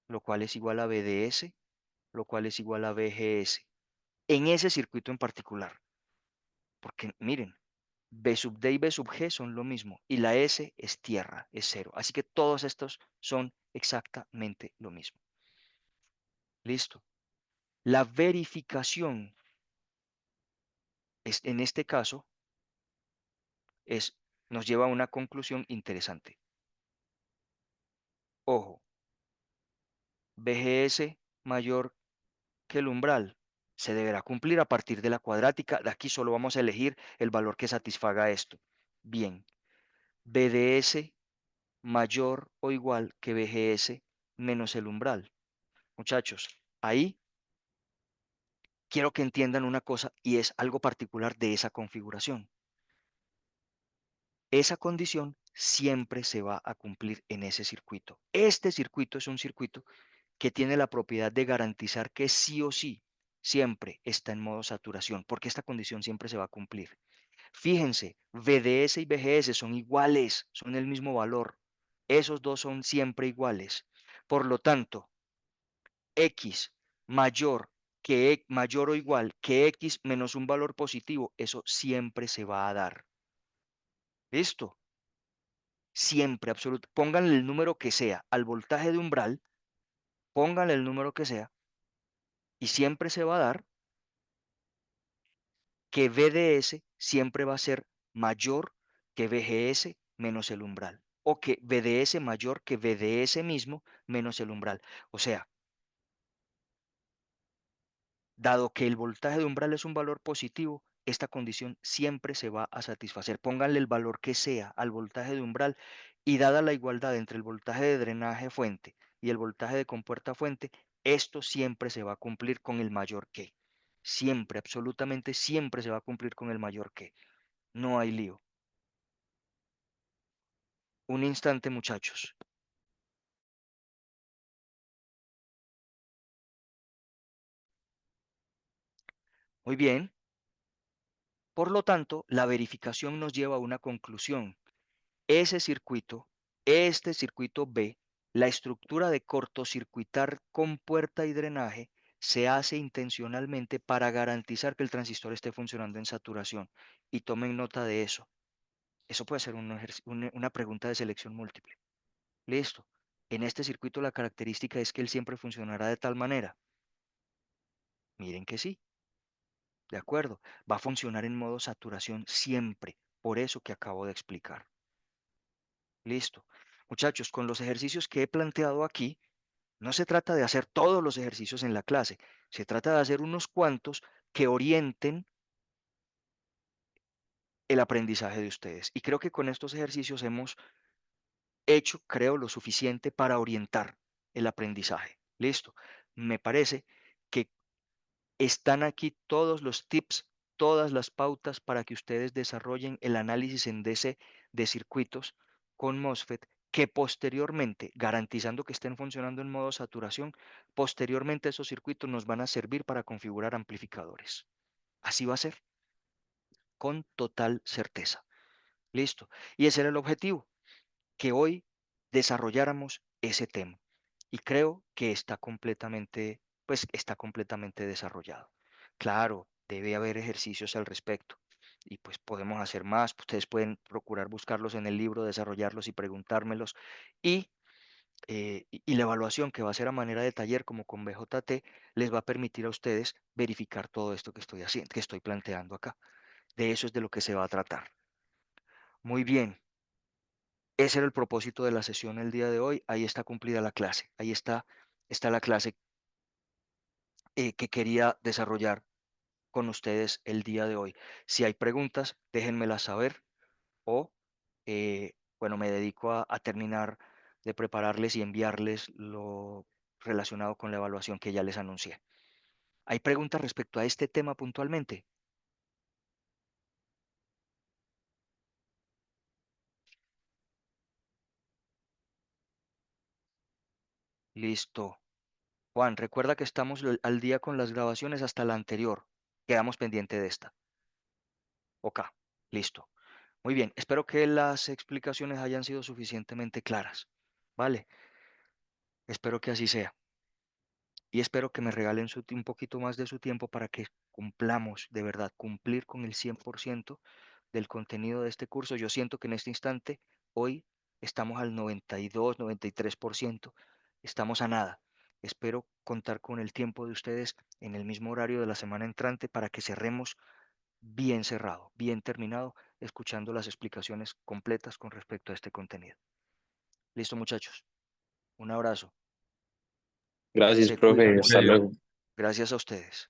lo cual es igual a BDS, lo cual es igual a VGS. En ese circuito en particular, porque miren, V sub D y V sub G son lo mismo, y la S es tierra, es cero. Así que todos estos son exactamente lo mismo. Listo. La verificación en este caso nos lleva a una conclusión interesante. Ojo, VGS mayor que el umbral se deberá cumplir a partir de la cuadrática. De aquí solo vamos a elegir el valor que satisfaga esto. Bien, BDS mayor o igual que VGS menos el umbral. Muchachos, ahí quiero que entiendan una cosa y es algo particular de esa configuración. Esa condición siempre se va a cumplir en ese circuito. Este circuito es un circuito que tiene la propiedad de garantizar que sí o sí siempre está en modo saturación, porque esta condición siempre se va a cumplir. Fíjense, VDS y VGS son iguales, son el mismo valor. Esos dos son siempre iguales. Por lo tanto, X mayor o igual que X menos un valor positivo, eso siempre se va a dar. ¿Listo? Siempre, absoluto. Pónganle el número que sea al voltaje de umbral, pónganle el número que sea, y siempre se va a dar que VDS siempre va a ser mayor que VGS menos el umbral, o que VDS mayor que VDS mismo menos el umbral. O sea, dado que el voltaje de umbral es un valor positivo, esta condición siempre se va a satisfacer. Pónganle el valor que sea al voltaje de umbral y dada la igualdad entre el voltaje de drenaje fuente y el voltaje de compuerta fuente, esto siempre se va a cumplir con el mayor que. Siempre, absolutamente siempre se va a cumplir con el mayor que. No hay lío. Un instante, muchachos. Muy bien. Por lo tanto, la verificación nos lleva a una conclusión. Ese circuito, este circuito B, la estructura de cortocircuitar con puerta y drenaje, se hace intencionalmente para garantizar que el transistor esté funcionando en saturación. Y tomen nota de eso. Eso puede ser una pregunta de selección múltiple. Listo. En este circuito la característica es que él siempre funcionará de tal manera. Miren que sí. ¿De acuerdo? Va a funcionar en modo saturación siempre, por eso que acabo de explicar. Listo. Muchachos, con los ejercicios que he planteado aquí, no se trata de hacer todos los ejercicios en la clase, se trata de hacer unos cuantos que orienten el aprendizaje de ustedes. Y creo que con estos ejercicios hemos hecho, creo, lo suficiente para orientar el aprendizaje. Listo. Me parece que están aquí todos los tips, todas las pautas para que ustedes desarrollen el análisis en DC de circuitos con MOSFET que posteriormente, garantizando que estén funcionando en modo saturación, posteriormente esos circuitos nos van a servir para configurar amplificadores. Así va a ser, con total certeza. Listo. Y ese era el objetivo, que hoy desarrolláramos ese tema. Y creo que está completamente desarrollado. Claro, debe haber ejercicios al respecto. Y pues podemos hacer más. Ustedes pueden procurar buscarlos en el libro, desarrollarlos y preguntármelos. Y la evaluación que va a ser a manera de taller como con BJT les va a permitir a ustedes verificar todo esto que estoy haciendo, que estoy planteando acá. De eso es de lo que se va a tratar. Muy bien. Ese era el propósito de la sesión el día de hoy. Ahí está cumplida la clase. Está la clase que quería desarrollar con ustedes el día de hoy. Si hay preguntas, déjenmelas saber o, bueno, me dedico a terminar de prepararles y enviarles lo relacionado con la evaluación que ya les anuncié. ¿Hay preguntas respecto a este tema puntualmente? Listo. Juan, recuerda que estamos al día con las grabaciones hasta la anterior. Quedamos pendiente de esta. Ok, listo. Muy bien, espero que las explicaciones hayan sido suficientemente claras. Vale, espero que así sea. Y espero que me regalen un poquito más de su tiempo para que cumplamos, de verdad, cumplir con el 100% del contenido de este curso. Yo siento que en este instante, hoy, estamos al 92, 93%. Estamos a nada. Espero contar con el tiempo de ustedes en el mismo horario de la semana entrante para que cerremos bien cerrado, bien terminado, escuchando las explicaciones completas con respecto a este contenido. Listo, muchachos. Un abrazo. Gracias, Se cuidan profe. Hasta mucho. Medio. luego. Gracias a ustedes.